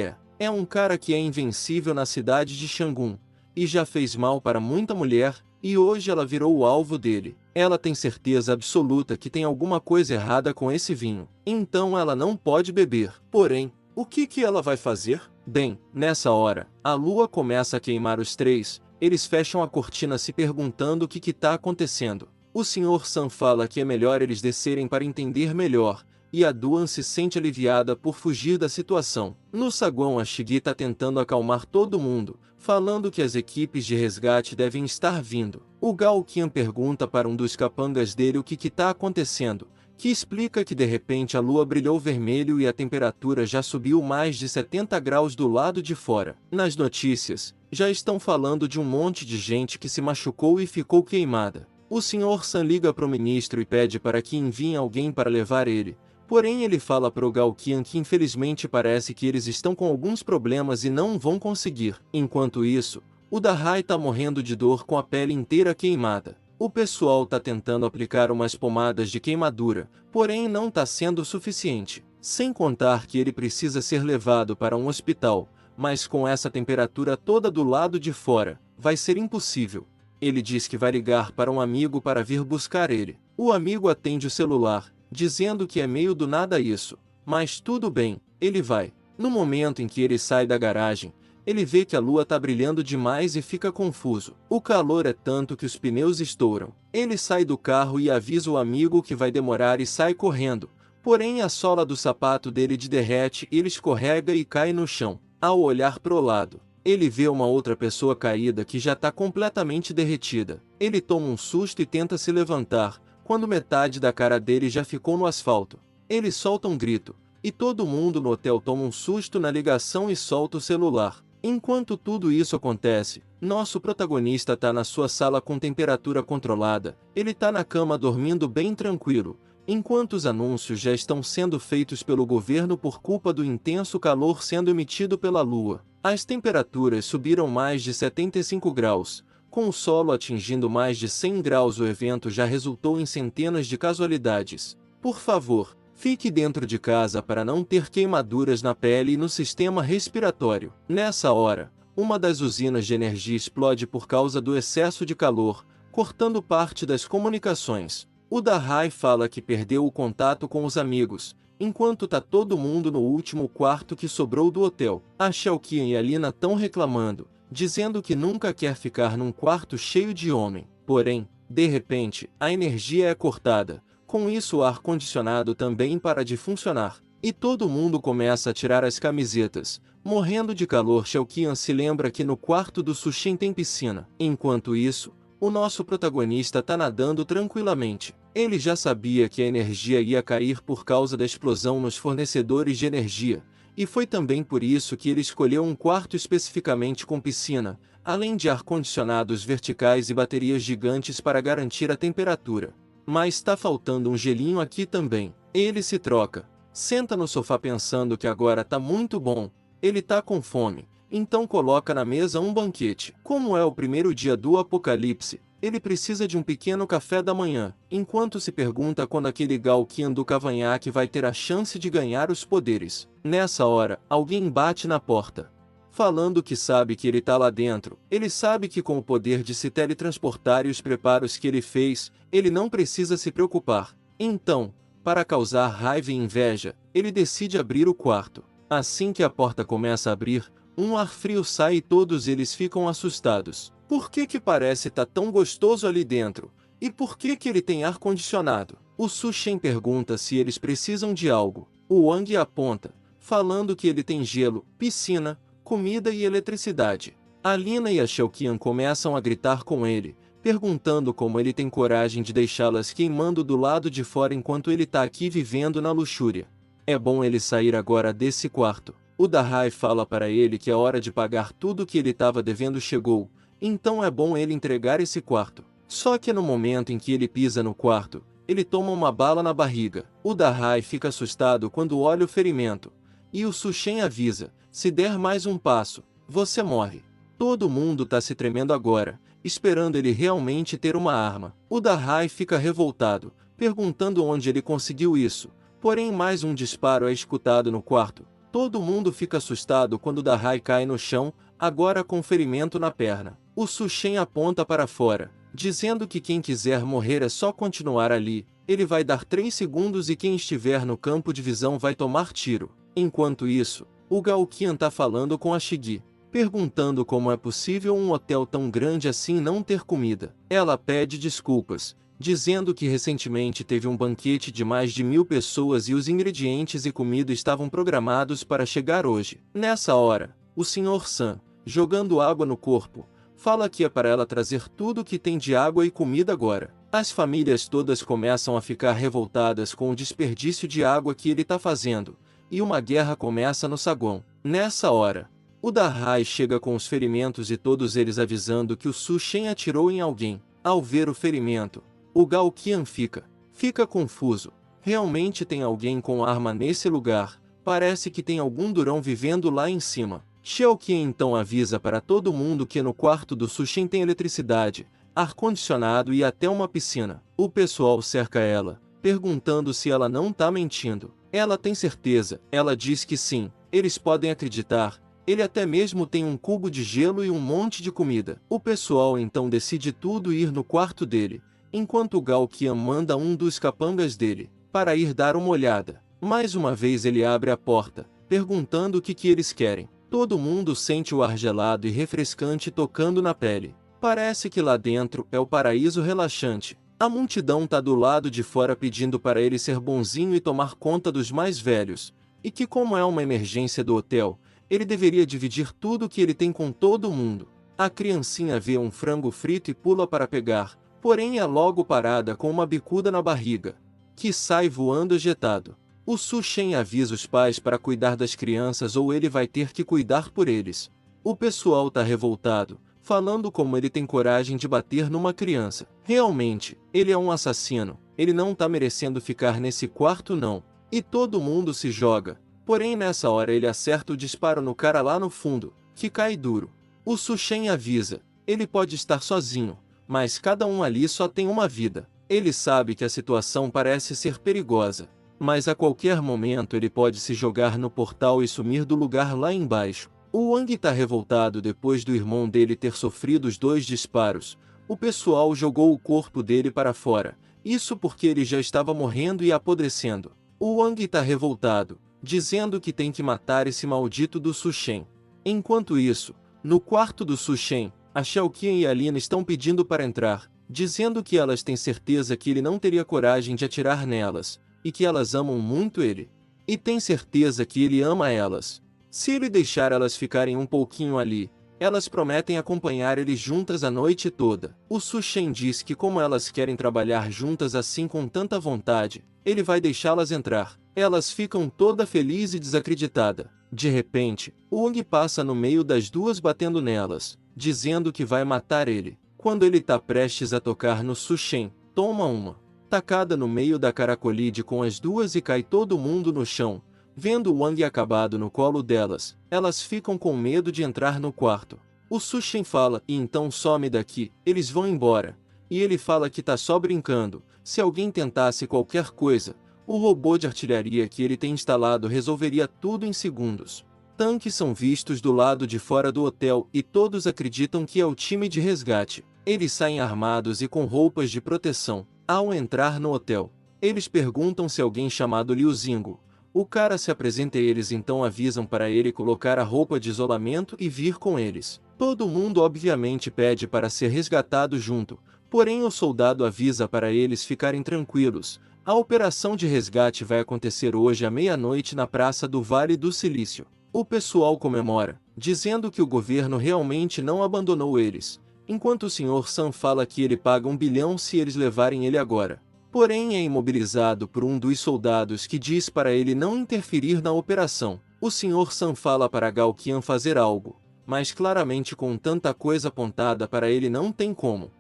Speaker 1: é invencível na cidade de Xangun, e já fez mal para muita mulher, e hoje ela virou o alvo dele. Ela tem certeza absoluta que tem alguma coisa errada com esse vinho, então ela não pode beber. Porém, o que ela vai fazer? Bem, nessa hora, a lua começa a queimar os três, eles fecham a cortina se perguntando o que tá acontecendo. O Sr. San fala que é melhor eles descerem para entender melhor, e a Duan se sente aliviada por fugir da situação. No saguão, a Shigi tá tentando acalmar todo mundo, falando que as equipes de resgate devem estar vindo. O Gao Qian pergunta para um dos capangas dele o que tá acontecendo, que explica que de repente a lua brilhou vermelho e a temperatura já subiu mais de 70 graus do lado de fora. Nas notícias, já estão falando de um monte de gente que se machucou e ficou queimada. O Sr. San liga pro ministro e pede para que enviem alguém para levar ele. Porém ele fala para o Gao Qian que infelizmente parece que eles estão com alguns problemas e não vão conseguir. Enquanto isso, o Dahai tá morrendo de dor com a pele inteira queimada. O pessoal tá tentando aplicar umas pomadas de queimadura, porém não tá sendo suficiente. Sem contar que ele precisa ser levado para um hospital, mas com essa temperatura toda do lado de fora, vai ser impossível. Ele diz que vai ligar para um amigo para vir buscar ele. O amigo atende o celular, dizendo que é meio do nada isso, mas tudo bem, ele vai. No momento em que ele sai da garagem, ele vê que a lua tá brilhando demais e fica confuso. O calor é tanto que os pneus estouram. Ele sai do carro e avisa o amigo que vai demorar e sai correndo, porém a sola do sapato dele derrete e ele escorrega e cai no chão. Ao olhar pro lado, ele vê uma outra pessoa caída que já tá completamente derretida. Ele toma um susto e tenta se levantar, quando metade da cara dele já ficou no asfalto. Ele solta um grito, e todo mundo no hotel toma um susto na ligação e solta o celular. Enquanto tudo isso acontece, nosso protagonista tá na sua sala com temperatura controlada, ele tá na cama dormindo bem tranquilo, enquanto os anúncios já estão sendo feitos pelo governo por culpa do intenso calor sendo emitido pela lua. As temperaturas subiram mais de 75 graus. Com o solo atingindo mais de 100 graus, o evento já resultou em centenas de casualidades. Por favor, fique dentro de casa para não ter queimaduras na pele e no sistema respiratório. Nessa hora, uma das usinas de energia explode por causa do excesso de calor, cortando parte das comunicações. O Dahai fala que perdeu o contato com os amigos, enquanto tá todo mundo no último quarto que sobrou do hotel. A Xiaoqian e a Lina estão reclamando, dizendo que nunca quer ficar num quarto cheio de homem. Porém, de repente, a energia é cortada. Com isso o ar-condicionado também para de funcionar. E todo mundo começa a tirar as camisetas. Morrendo de calor, Xiaoqian se lembra que no quarto do Sushin tem piscina. Enquanto isso, o nosso protagonista tá nadando tranquilamente. Ele já sabia que a energia ia cair por causa da explosão nos fornecedores de energia. E foi também por isso que ele escolheu um quarto especificamente com piscina, além de ar-condicionados verticais e baterias gigantes para garantir a temperatura. Mas tá faltando um gelinho aqui também. Ele se troca, senta no sofá pensando que agora tá muito bom, ele tá com fome, então coloca na mesa um banquete. Como é o primeiro dia do apocalipse, ele precisa de um pequeno café da manhã, enquanto se pergunta quando aquele Gao Qian do cavanhaque vai ter a chance de ganhar os poderes. Nessa hora, alguém bate na porta, falando que sabe que ele tá lá dentro. Ele sabe que com o poder de se teletransportar e os preparos que ele fez, ele não precisa se preocupar. Então, para causar raiva e inveja, ele decide abrir o quarto. Assim que a porta começa a abrir, Um ar frio sai e todos eles ficam assustados. Por que parece tá tão gostoso ali dentro? E por que ele tem ar-condicionado? O Su Shen pergunta se eles precisam de algo. O Wang aponta, falando que ele tem gelo, piscina, comida e eletricidade. A Lina e a Xiaoqian começam a gritar com ele, perguntando como ele tem coragem de deixá-las queimando do lado de fora enquanto ele tá aqui vivendo na luxúria. É bom ele sair agora desse quarto. O Dahai fala para ele que a hora de pagar tudo que ele estava devendo chegou, então é bom ele entregar esse quarto. Só que no momento em que ele pisa no quarto, ele toma uma bala na barriga. O Dahai fica assustado quando olha o ferimento. E o Su Shen avisa, se der mais um passo, você morre. Todo mundo tá se tremendo agora, esperando ele realmente ter uma arma. O Dahai fica revoltado, perguntando onde ele conseguiu isso. Porém mais um disparo é escutado no quarto. Todo mundo fica assustado quando o Dahai cai no chão, agora com ferimento na perna. O Su Shen aponta para fora, dizendo que quem quiser morrer é só continuar ali. Ele vai dar 3 segundos e quem estiver no campo de visão vai tomar tiro. Enquanto isso, o Gao Qian tá falando com a Shigi, perguntando como é possível um hotel tão grande assim não ter comida. Ela pede desculpas, dizendo que recentemente teve um banquete de mais de 1000 pessoas e os ingredientes e comida estavam programados para chegar hoje. Nessa hora, o Sr. San, jogando água no corpo, fala que é para ela trazer tudo que tem de água e comida agora. As famílias todas começam a ficar revoltadas com o desperdício de água que ele está fazendo, e uma guerra começa no saguão. Nessa hora, o Dahai chega com os ferimentos e todos eles avisando que o Su Shen atirou em alguém. Ao ver o ferimento, o Gao Qian fica confuso. Realmente tem alguém com arma nesse lugar, parece que tem algum durão vivendo lá em cima. Xiaoqian então avisa para todo mundo que no quarto do Su Shen tem eletricidade, ar-condicionado e até uma piscina. O pessoal cerca ela, perguntando se ela não tá mentindo. Ela tem certeza, ela diz que sim, eles podem acreditar. Ele até mesmo tem um cubo de gelo e um monte de comida. O pessoal então decide tudo ir no quarto dele, enquanto o Gao Qian manda um dos capangas dele para ir dar uma olhada. Mais uma vez ele abre a porta, perguntando o que eles querem. Todo mundo sente o ar gelado e refrescante tocando na pele. Parece que lá dentro é o paraíso relaxante. A multidão tá do lado de fora pedindo para ele ser bonzinho e tomar conta dos mais velhos, e que como é uma emergência do hotel, ele deveria dividir tudo que ele tem com todo mundo. A criancinha vê um frango frito e pula para pegar, porém é logo parada com uma bicuda na barriga, que sai voando ejetado. O Su Shen avisa os pais para cuidar das crianças ou ele vai ter que cuidar por eles. O pessoal tá revoltado, falando como ele tem coragem de bater numa criança. Realmente, ele é um assassino, ele não tá merecendo ficar nesse quarto não. E todo mundo se joga. Porém nessa hora ele acerta o disparo no cara lá no fundo, que cai duro. O Su Shen avisa, ele pode estar sozinho, mas cada um ali só tem uma vida. Ele sabe que a situação parece ser perigosa, mas a qualquer momento ele pode se jogar no portal e sumir do lugar lá embaixo. O Wang tá revoltado depois do irmão dele ter sofrido os 2 disparos. O pessoal jogou o corpo dele para fora, isso porque ele já estava morrendo e apodrecendo. O Wang tá revoltado, dizendo que tem que matar esse maldito do Su Shen. Enquanto isso, no quarto do Su Shen, a Xiaoqian e a Lina estão pedindo para entrar, dizendo que elas têm certeza que ele não teria coragem de atirar nelas, e que elas amam muito ele. E tem certeza que ele ama elas. Se ele deixar elas ficarem um pouquinho ali, elas prometem acompanhar ele juntas a noite toda. O Su Shen diz que como elas querem trabalhar juntas assim com tanta vontade, ele vai deixá-las entrar. Elas ficam toda feliz e desacreditada. De repente, o Wang passa no meio das duas batendo nelas, dizendo que vai matar ele. Quando ele tá prestes a tocar no Su Shen, toma uma tacada no meio da cara, colide com as duas e cai todo mundo no chão. Vendo o Wang acabado no colo delas, elas ficam com medo de entrar no quarto. O Su Shen fala, e então some daqui, eles vão embora. E ele fala que tá só brincando, se alguém tentasse qualquer coisa, o robô de artilharia que ele tem instalado resolveria tudo em segundos. Tanques são vistos do lado de fora do hotel e todos acreditam que é o time de resgate. Eles saem armados e com roupas de proteção. Ao entrar no hotel, eles perguntam se alguém chamado Liu Zingo, O cara se apresenta e eles então avisam para ele colocar a roupa de isolamento e vir com eles. Todo mundo obviamente pede para ser resgatado junto, porém o soldado avisa para eles ficarem tranquilos. A operação de resgate vai acontecer hoje à meia-noite na Praça do Vale do Silício. O pessoal comemora, dizendo que o governo realmente não abandonou eles, enquanto o Sr. Sam fala que ele paga 1 bilhão se eles levarem ele agora. Porém é imobilizado por um dos soldados que diz para ele não interferir na operação. O Sr. Sam fala para Gao Qian fazer algo, mas claramente com tanta coisa apontada para ele não tem como.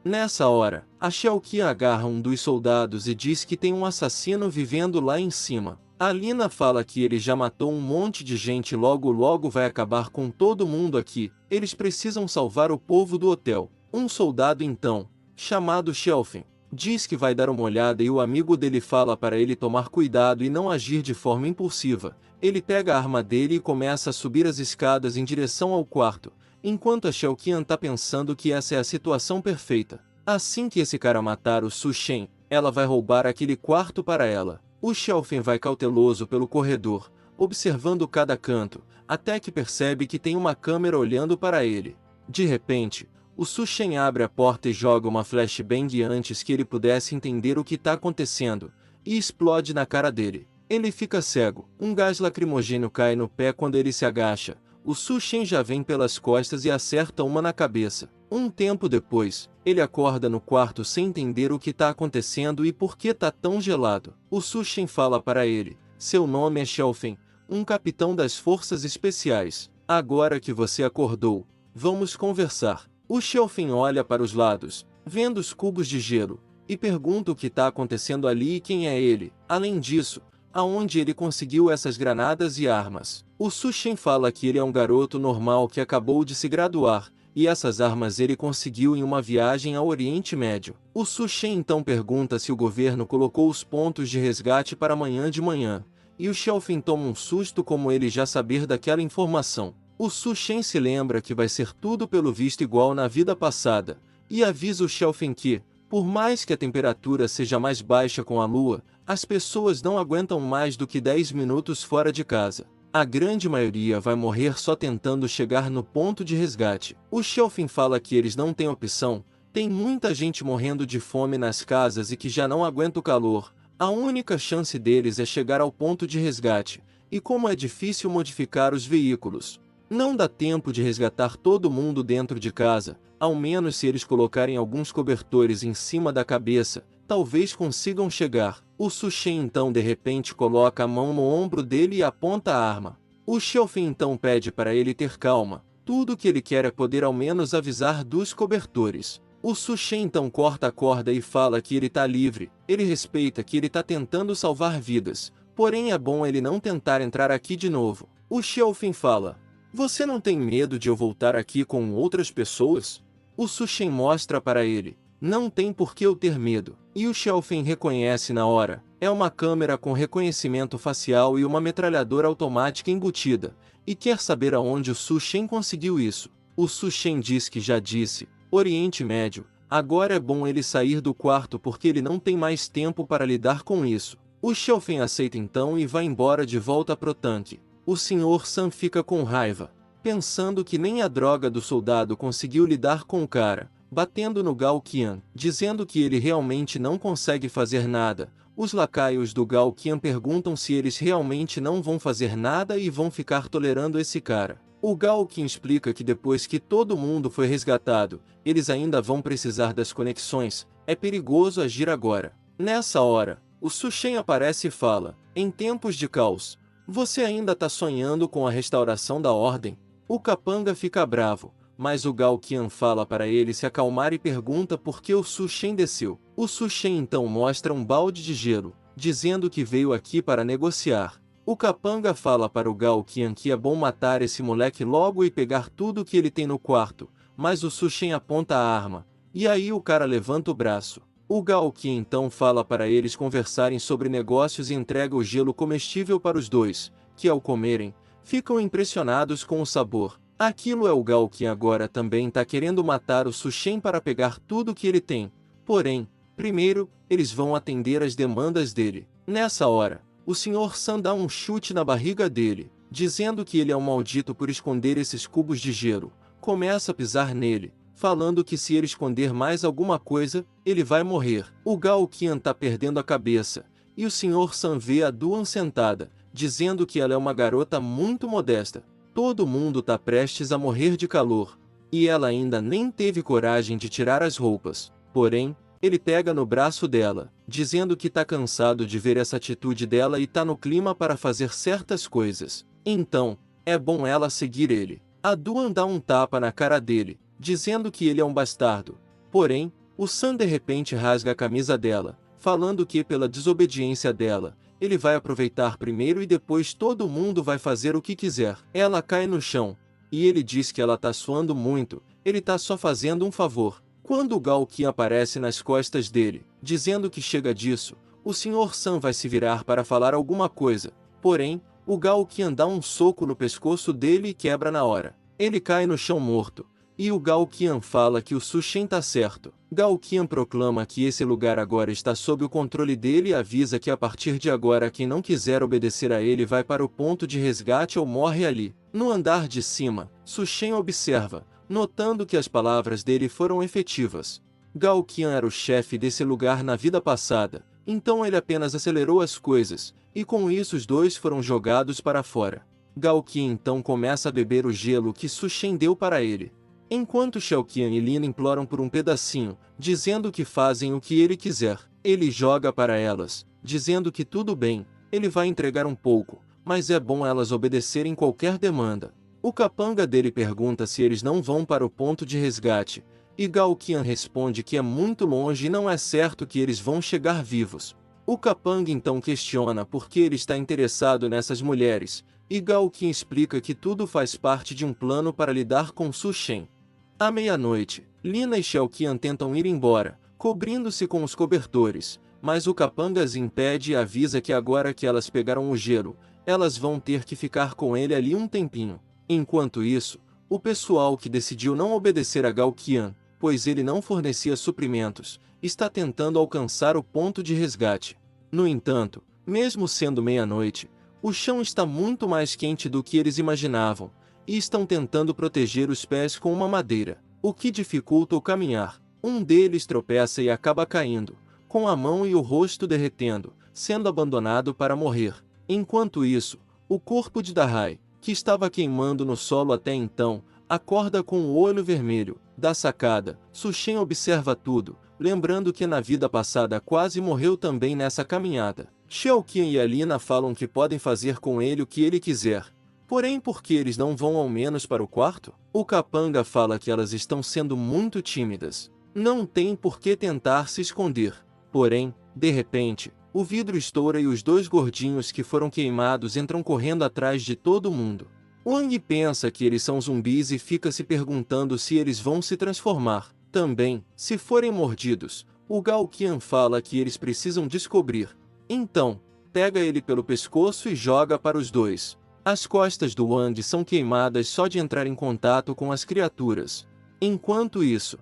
Speaker 1: Nessa hora, a Xiao Qian agarra um dos soldados e diz que tem um assassino vivendo lá em cima. A Lina fala que ele já matou um monte de gente e logo vai acabar com todo mundo aqui. Eles precisam salvar o povo do hotel. Um soldado então, chamado Shelfen, diz que vai dar uma olhada e o amigo dele fala para ele tomar cuidado e não agir de forma impulsiva. Ele pega a arma dele e começa a subir as escadas em direção ao quarto, enquanto a Xiao Qian tá pensando que essa é a situação perfeita. Assim que esse cara matar o Su Shen, ela vai roubar aquele quarto para ela. O Shelfen vai cauteloso pelo corredor, observando cada canto, até que percebe que tem uma câmera olhando para ele. De repente, o Su Shen abre a porta e joga uma flashbang antes que ele pudesse entender o que está acontecendo, e explode na cara dele. Ele fica cego, um gás lacrimogêneo cai no pé quando ele se agacha. O Su Shen já vem pelas costas e acerta uma na cabeça. Um tempo depois, ele acorda no quarto sem entender o que está acontecendo e por que está tão gelado. O Su Shen fala para ele, seu nome é Shelfen, um capitão das forças especiais. Agora que você acordou, vamos conversar. O Shelfen olha para os lados, vendo os cubos de gelo, e pergunta o que está acontecendo ali e quem é ele. Além disso, aonde ele conseguiu essas granadas e armas. O Su Shen fala que ele é um garoto normal que acabou de se graduar, e essas armas ele conseguiu em uma viagem ao Oriente Médio. O Su Shen então pergunta se o governo colocou os pontos de resgate para amanhã de manhã, e o Shelfen toma um susto como ele já saber daquela informação. O Su Shen se lembra que vai ser tudo pelo visto igual na vida passada, e avisa o Shelfen que, por mais que a temperatura seja mais baixa com a lua, as pessoas não aguentam mais do que 10 minutos fora de casa. A grande maioria vai morrer só tentando chegar no ponto de resgate. O Shelfen fala que eles não têm opção, tem muita gente morrendo de fome nas casas e que já não aguenta o calor. A única chance deles é chegar ao ponto de resgate, e como é difícil modificar os veículos, não dá tempo de resgatar todo mundo dentro de casa, ao menos se eles colocarem alguns cobertores em cima da cabeça, talvez consigam chegar. O Su Shen então de repente coloca a mão no ombro dele e aponta a arma. O Shelfen então pede para ele ter calma, tudo que ele quer é poder ao menos avisar dos cobertores. O Su Shen então corta a corda e fala que ele tá livre, ele respeita que ele tá tentando salvar vidas, porém é bom ele não tentar entrar aqui de novo. O Shelfen fala, você não tem medo de eu voltar aqui com outras pessoas? O Su Shen mostra para ele, não tem por que eu ter medo. E o Shelfen reconhece na hora, é uma câmera com reconhecimento facial e uma metralhadora automática embutida, e quer saber aonde o Su Shen conseguiu isso. O Su Shen diz que já disse, Oriente Médio, agora é bom ele sair do quarto porque ele não tem mais tempo para lidar com isso. O Shelfen aceita então e vai embora de volta pro tanque. O Sr. Sam fica com raiva, pensando que nem a droga do soldado conseguiu lidar com o cara, batendo no Gao Qian, dizendo que ele realmente não consegue fazer nada. Os lacaios do Gao Qian perguntam se eles realmente não vão fazer nada e vão ficar tolerando esse cara. O Gao Qian explica que depois que todo mundo foi resgatado, eles ainda vão precisar das conexões, é perigoso agir agora. Nessa hora, o Su Shen aparece e fala, em tempos de caos, você ainda tá sonhando com a restauração da ordem? O capanga fica bravo, mas o Gao Qian fala para ele se acalmar e pergunta por que o Su Shen desceu. O Su Shen então mostra um balde de gelo, dizendo que veio aqui para negociar. O capanga fala para o Gao Qian que é bom matar esse moleque logo e pegar tudo que ele tem no quarto, mas o Su Shen aponta a arma, e aí o cara levanta o braço. O Gao Qian então fala para eles conversarem sobre negócios e entrega o gelo comestível para os dois, que ao comerem, ficam impressionados com o sabor. Aquilo é o Gao Qian agora também tá querendo matar o Su Shen para pegar tudo que ele tem. Porém, primeiro, eles vão atender às demandas dele. Nessa hora, o Sr. Sam dá um chute na barriga dele, dizendo que ele é um maldito por esconder esses cubos de gelo. Começa a pisar nele, falando que se ele esconder mais alguma coisa, ele vai morrer. O Gao Qian tá perdendo a cabeça, e o Sr. Sam vê a Duan sentada, dizendo que ela é uma garota muito modesta. Todo mundo tá prestes a morrer de calor, e ela ainda nem teve coragem de tirar as roupas. Porém, ele pega no braço dela, dizendo que tá cansado de ver essa atitude dela e tá no clima para fazer certas coisas. Então, é bom ela seguir ele. A Duan dá um tapa na cara dele, dizendo que ele é um bastardo. Porém, o Sam de repente rasga a camisa dela, falando que pela desobediência dela, ele vai aproveitar primeiro e depois todo mundo vai fazer o que quiser. Ela cai no chão, e ele diz que ela tá suando muito, ele tá só fazendo um favor. Quando o Gao Qian aparece nas costas dele, dizendo que chega disso, o Sr. Sam vai se virar para falar alguma coisa. Porém, o Gao Qian dá um soco no pescoço dele e quebra na hora. Ele cai no chão morto, e o Gao Qian fala que o Su Shen tá certo. Gao Qian proclama que esse lugar agora está sob o controle dele e avisa que a partir de agora quem não quiser obedecer a ele vai para o ponto de resgate ou morre ali. No andar de cima, Su Shen observa, notando que as palavras dele foram efetivas. Gao Qian era o chefe desse lugar na vida passada, então ele apenas acelerou as coisas, e com isso os dois foram jogados para fora. Gao Qian então começa a beber o gelo que Su Shen deu para ele. Enquanto Xiao Qian e Lina imploram por um pedacinho, dizendo que fazem o que ele quiser, ele joga para elas, dizendo que tudo bem, ele vai entregar um pouco, mas é bom elas obedecerem qualquer demanda. O capanga dele pergunta se eles não vão para o ponto de resgate, e Gao Qian responde que é muito longe e não é certo que eles vão chegar vivos. O capanga então questiona por que ele está interessado nessas mulheres, e Gao Qian explica que tudo faz parte de um plano para lidar com Su Shen. À meia-noite, Lina e Xiao Qian tentam ir embora, cobrindo-se com os cobertores, mas o capanga as impede e avisa que agora que elas pegaram o gelo, elas vão ter que ficar com ele ali um tempinho. Enquanto isso, o pessoal que decidiu não obedecer a Gao Qian, pois ele não fornecia suprimentos, está tentando alcançar o ponto de resgate. No entanto, mesmo sendo meia-noite, o chão está muito mais quente do que eles imaginavam, e estão tentando proteger os pés com uma madeira, o que dificulta o caminhar. Um deles tropeça e acaba caindo, com a mão e o rosto derretendo, sendo abandonado para morrer. Enquanto isso, o corpo de Dahai, que estava queimando no solo até então, acorda com o olho vermelho. Da sacada, Su Shen observa tudo, lembrando que na vida passada quase morreu também nessa caminhada. Xiao Qian e a Lina falam que podem fazer com ele o que ele quiser. Porém, por que eles não vão ao menos para o quarto? O capanga fala que elas estão sendo muito tímidas. Não tem por que tentar se esconder. Porém, de repente, o vidro estoura e os dois gordinhos que foram queimados entram correndo atrás de todo mundo. Wang pensa que eles são zumbis e fica se perguntando se eles vão se transformar. Também, se forem mordidos, o Gao Qian fala que eles precisam descobrir. Então, pega ele pelo pescoço e joga para os dois. As costas do Wang são queimadas só de entrar em contato com as criaturas. Enquanto isso,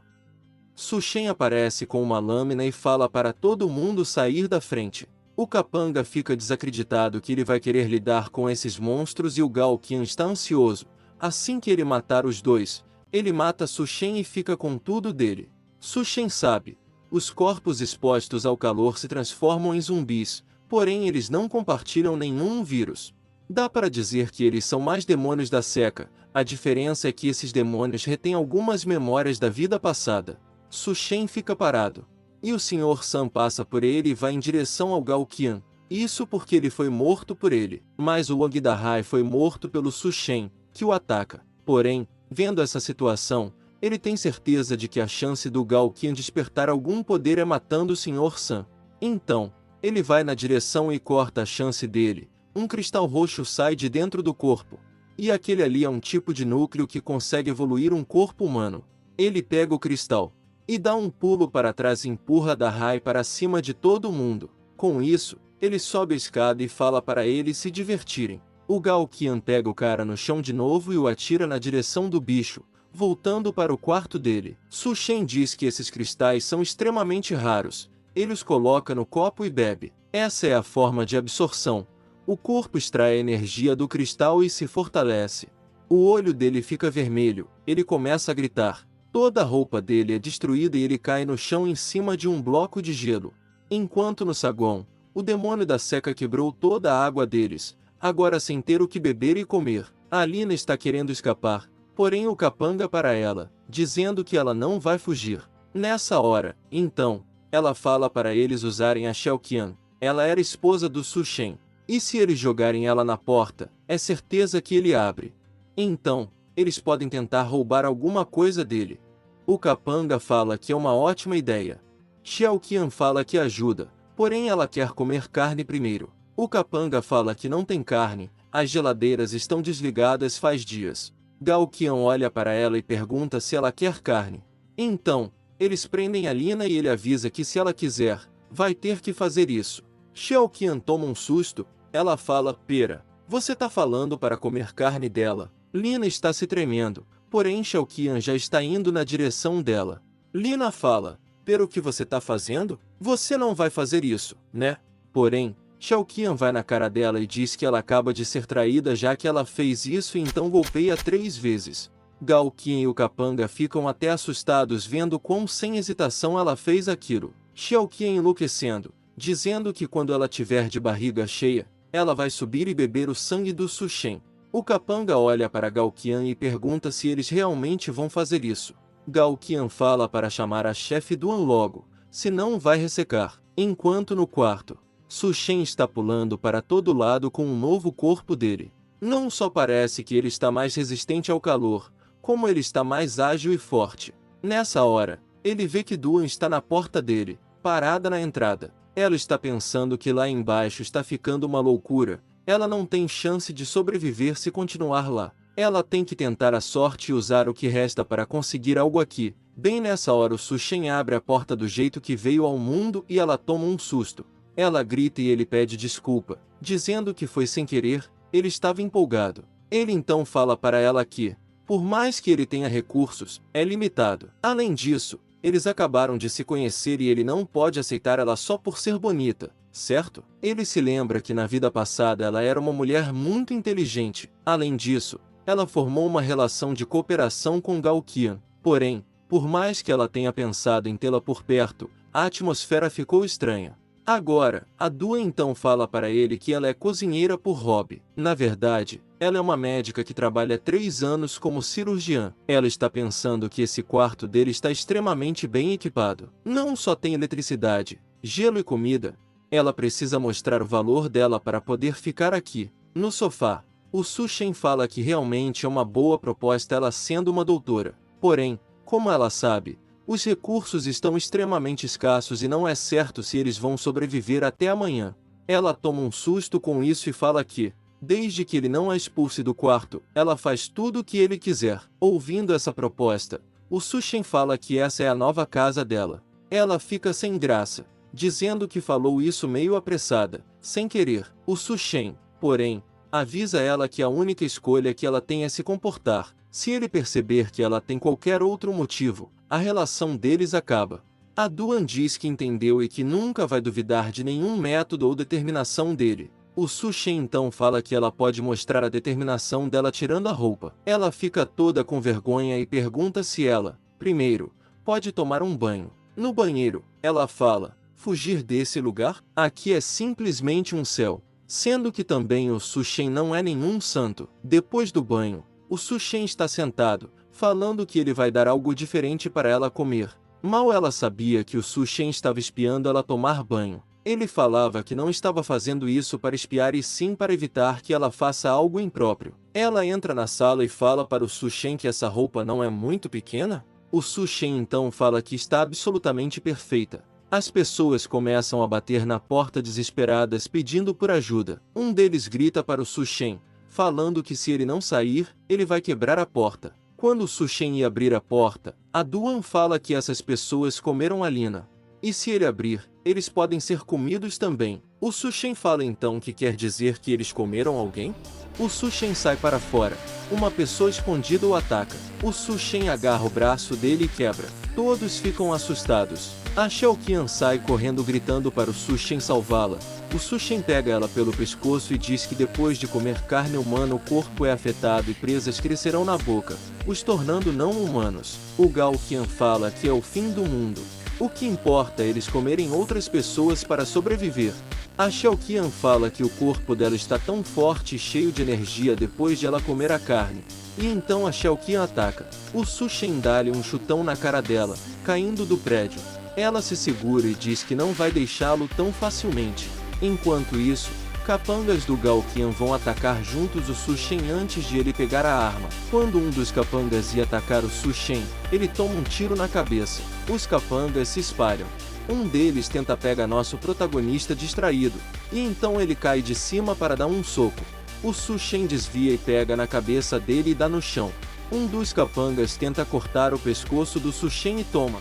Speaker 1: Su Shen aparece com uma lâmina e fala para todo mundo sair da frente. O capanga fica desacreditado que ele vai querer lidar com esses monstros e o Gao Qian está ansioso. Assim que ele matar os dois, ele mata Su Shen e fica com tudo dele. Su Shen sabe, os corpos expostos ao calor se transformam em zumbis, porém eles não compartilham nenhum vírus. Dá para dizer que eles são mais demônios da seca, a diferença é que esses demônios retêm algumas memórias da vida passada. Su Shen fica parado, e o Sr. Sam passa por ele e vai em direção ao Gao Qian, isso porque ele foi morto por ele, mas o Wang Dahai foi morto pelo Su Shen, que o ataca. Porém, vendo essa situação, ele tem certeza de que a chance do Gao Qian despertar algum poder é matando o Sr. Sam. Então, ele vai na direção e corta a chance dele. Um cristal roxo sai de dentro do corpo, e aquele ali é um tipo de núcleo que consegue evoluir um corpo humano. Ele pega o cristal e dá um pulo para trás e empurra Dahai para cima de todo mundo. Com isso, ele sobe a escada e fala para eles se divertirem. O Gao Qian pega o cara no chão de novo e o atira na direção do bicho, voltando para o quarto dele. Su Shen diz que esses cristais são extremamente raros. Ele os coloca no copo e bebe. Essa é a forma de absorção. O corpo extrai a energia do cristal e se fortalece. O olho dele fica vermelho, ele começa a gritar. Toda a roupa dele é destruída e ele cai no chão em cima de um bloco de gelo. Enquanto no saguão, o demônio da seca quebrou toda a água deles, agora sem ter o que beber e comer. A Alina está querendo escapar, porém o capanga para ela, dizendo que ela não vai fugir. Nessa hora, então, ela fala para eles usarem a Xiaoqian. Ela era esposa do Su Shen. E se eles jogarem ela na porta, é certeza que ele abre. Então, eles podem tentar roubar alguma coisa dele. O capanga fala que é uma ótima ideia. Xiaoqian fala que ajuda, porém ela quer comer carne primeiro. O capanga fala que não tem carne, as geladeiras estão desligadas faz dias. Gao Qian olha para ela e pergunta se ela quer carne. Então, eles prendem a Lina e ele avisa que se ela quiser, vai ter que fazer isso. Xiaoqian toma um susto, ela fala, pera, você tá falando para comer carne dela. Lina está se tremendo, porém Xiaoqian já está indo na direção dela. Lina fala, pera o que você tá fazendo? Você não vai fazer isso, né? Porém, Xiaoqian vai na cara dela e diz que ela acaba de ser traída já que ela fez isso e então golpeia 3 vezes. Gao Qian e o capanga ficam até assustados vendo quão sem hesitação ela fez aquilo. Xiaoqian enlouquecendo, dizendo que quando ela tiver de barriga cheia, ela vai subir e beber o sangue do Su Shen. O capanga olha para Gao Qian e pergunta se eles realmente vão fazer isso. Gao Qian fala para chamar a chefe Duan logo, senão vai ressecar. Enquanto no quarto, Su Shen está pulando para todo lado com um novo corpo dele. Não só parece que ele está mais resistente ao calor, como ele está mais ágil e forte. Nessa hora, ele vê que Duan está na porta dele, parada na entrada. Ela está pensando que lá embaixo está ficando uma loucura. Ela não tem chance de sobreviver se continuar lá. Ela tem que tentar a sorte e usar o que resta para conseguir algo aqui. Bem nessa hora o Su Shen abre a porta do jeito que veio ao mundo e ela toma um susto. Ela grita e ele pede desculpa, dizendo que foi sem querer, ele estava empolgado. Ele então fala para ela que, por mais que ele tenha recursos, é limitado. Além disso, eles acabaram de se conhecer e ele não pode aceitar ela só por ser bonita, certo? Ele se lembra que na vida passada ela era uma mulher muito inteligente. Além disso, ela formou uma relação de cooperação com Gao Qian. Porém, por mais que ela tenha pensado em tê-la por perto, a atmosfera ficou estranha. Agora, a Duan então fala para ele que ela é cozinheira por hobby. Na verdade, ela é uma médica que trabalha há 3 anos como cirurgiã. Ela está pensando que esse quarto dele está extremamente bem equipado. Não só tem eletricidade, gelo e comida. Ela precisa mostrar o valor dela para poder ficar aqui, no sofá. O Su Shen fala que realmente é uma boa proposta ela sendo uma doutora. Porém, como ela sabe, os recursos estão extremamente escassos e não é certo se eles vão sobreviver até amanhã. Ela toma um susto com isso e fala que, desde que ele não a expulse do quarto, ela faz tudo o que ele quiser. Ouvindo essa proposta, o Su Shen fala que essa é a nova casa dela. Ela fica sem graça, dizendo que falou isso meio apressada, sem querer. O Su Shen, porém, avisa ela que a única escolha que ela tem é se comportar. Se ele perceber que ela tem qualquer outro motivo, a relação deles acaba. A Duan diz que entendeu e que nunca vai duvidar de nenhum método ou determinação dele. O Su Shen então fala que ela pode mostrar a determinação dela tirando a roupa. Ela fica toda com vergonha e pergunta se ela, primeiro, pode tomar um banho. No banheiro, ela fala, fugir desse lugar? Aqui é simplesmente um céu. Sendo que também o Su Shen não é nenhum santo. Depois do banho, o Su Shen está sentado, falando que ele vai dar algo diferente para ela comer. Mal ela sabia que o Su Shen estava espiando ela tomar banho. Ele falava que não estava fazendo isso para espiar e sim para evitar que ela faça algo impróprio. Ela entra na sala e fala para o Su Shen que essa roupa não é muito pequena? O Su Shen então fala que está absolutamente perfeita. As pessoas começam a bater na porta desesperadas pedindo por ajuda. Um deles grita para o Su Shen, falando que se ele não sair, ele vai quebrar a porta. Quando o Su Shen ia abrir a porta, a Duan fala que essas pessoas comeram a Lina. E se ele abrir, eles podem ser comidos também. O Su Shen fala então que quer dizer que eles comeram alguém? O Su Shen sai para fora. Uma pessoa escondida o ataca. O Su Shen agarra o braço dele e quebra. Todos ficam assustados. A Xiaoqian sai correndo gritando para o Su Shen salvá-la. O Su Shen pega ela pelo pescoço e diz que depois de comer carne humana o corpo é afetado e presas crescerão na boca, os tornando não humanos. O Gao Qian fala que é o fim do mundo. O que importa é eles comerem outras pessoas para sobreviver. A Xiaoqian fala que o corpo dela está tão forte e cheio de energia depois de ela comer a carne. E então a Xiaoqian ataca. O Su Shen dá-lhe um chutão na cara dela, caindo do prédio. Ela se segura e diz que não vai deixá-lo tão facilmente. Enquanto isso, capangas do Gao Qian vão atacar juntos o Su Shen antes de ele pegar a arma. Quando um dos capangas ia atacar o Su Shen, ele toma um tiro na cabeça. Os capangas se espalham. Um deles tenta pegar nosso protagonista distraído, e então ele cai de cima para dar um soco. O Su Shen desvia e pega na cabeça dele e dá no chão. Um dos capangas tenta cortar o pescoço do Su Shen e toma.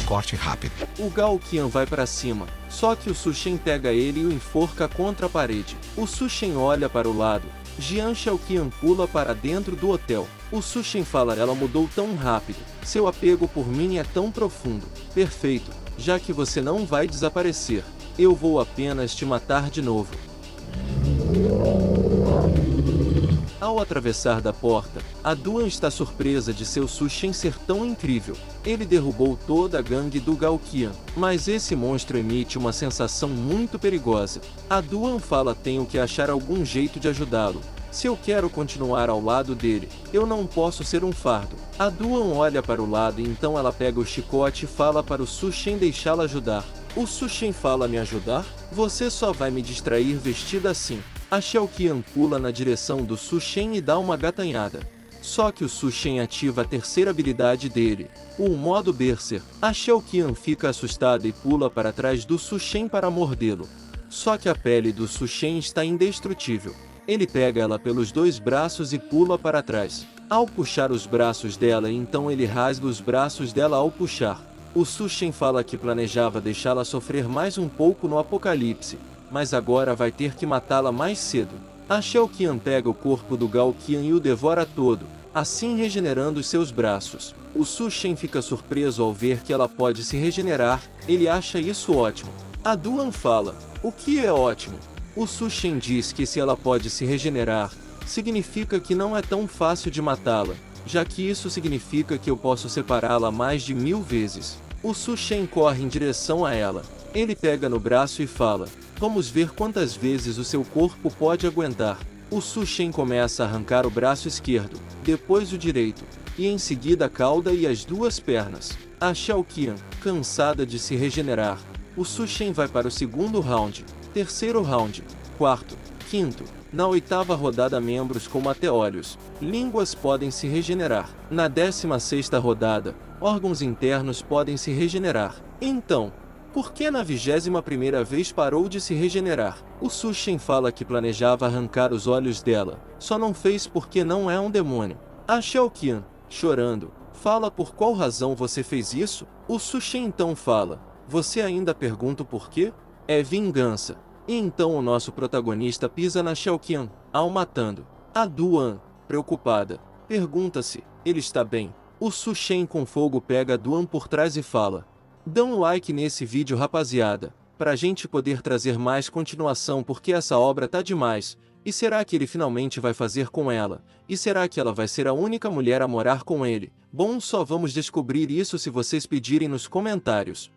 Speaker 2: Corte rápido.
Speaker 1: O Gao Qian vai para cima, só que o Su Shen pega ele e o enforca contra a parede. O Su Shen olha para o lado. Jian Xiaoqian pula para dentro do hotel. O Su Shen fala: ela mudou tão rápido. Seu apego por mim é tão profundo. Perfeito. Já que você não vai desaparecer, eu vou apenas te matar de novo. Ao atravessar da porta, a Duan está surpresa de seu Su Shen ser tão incrível. Ele derrubou toda a gangue do Gao Qian, mas esse monstro emite uma sensação muito perigosa. A Duan fala: tenho que achar algum jeito de ajudá-lo. Se eu quero continuar ao lado dele, eu não posso ser um fardo. A Duan olha para o lado e então ela pega o chicote e fala para o Su Shen deixá-la ajudar. O Su Shen fala: me ajudar? Você só vai me distrair vestida assim. A Xiaoqian pula na direção do Su Shen e dá uma gatanhada. Só que o Su Shen ativa a terceira habilidade dele, o modo Berser. A Xiaoqian fica assustada e pula para trás do Su Shen para mordê-lo. Só que a pele do Su Shen está indestrutível. Ele pega ela pelos dois braços e pula para trás. Ao puxar os braços dela, então ele rasga os braços dela ao puxar. O Su Shen fala que planejava deixá-la sofrer mais um pouco no apocalipse, mas agora vai ter que matá-la mais cedo. A Xiaoqian pega o corpo do Gao Qian e o devora todo, assim regenerando os seus braços. O Su Shen fica surpreso ao ver que ela pode se regenerar, ele acha isso ótimo. A Duan fala: o que é ótimo? O Su Shen diz que se ela pode se regenerar, significa que não é tão fácil de matá-la, já que isso significa que eu posso separá-la mais de 1000 vezes. O Su Shen corre em direção a ela. Ele pega no braço e fala: vamos ver quantas vezes o seu corpo pode aguentar. O Su Shen começa a arrancar o braço esquerdo, depois o direito, e em seguida a cauda e as duas pernas. A Xiaoqian, cansada de se regenerar, o Su Shen vai para o segundo round, terceiro round, quarto, quinto. Na oitava rodada, membros como até olhos, línguas podem se regenerar. Na 16ª rodada, órgãos internos podem se regenerar. Então, por que na 21ª vez parou de se regenerar? O Su Shen fala que planejava arrancar os olhos dela, só não fez porque não é um demônio. A Xiaoqian, chorando, fala: por qual razão você fez isso? O Su Shen então fala: você ainda pergunta o porquê? É vingança. E então o nosso protagonista pisa na Xiaoqian, ao matando. A Duan, preocupada, pergunta se ele está bem. O Su Shen com fogo pega a Duan por trás e fala: dá um like nesse vídeo, rapaziada, pra gente poder trazer mais continuação, porque essa obra tá demais. E será que ele finalmente vai fazer com ela? E será que ela vai ser a única mulher a morar com ele? Bom, só vamos descobrir isso se vocês pedirem nos comentários.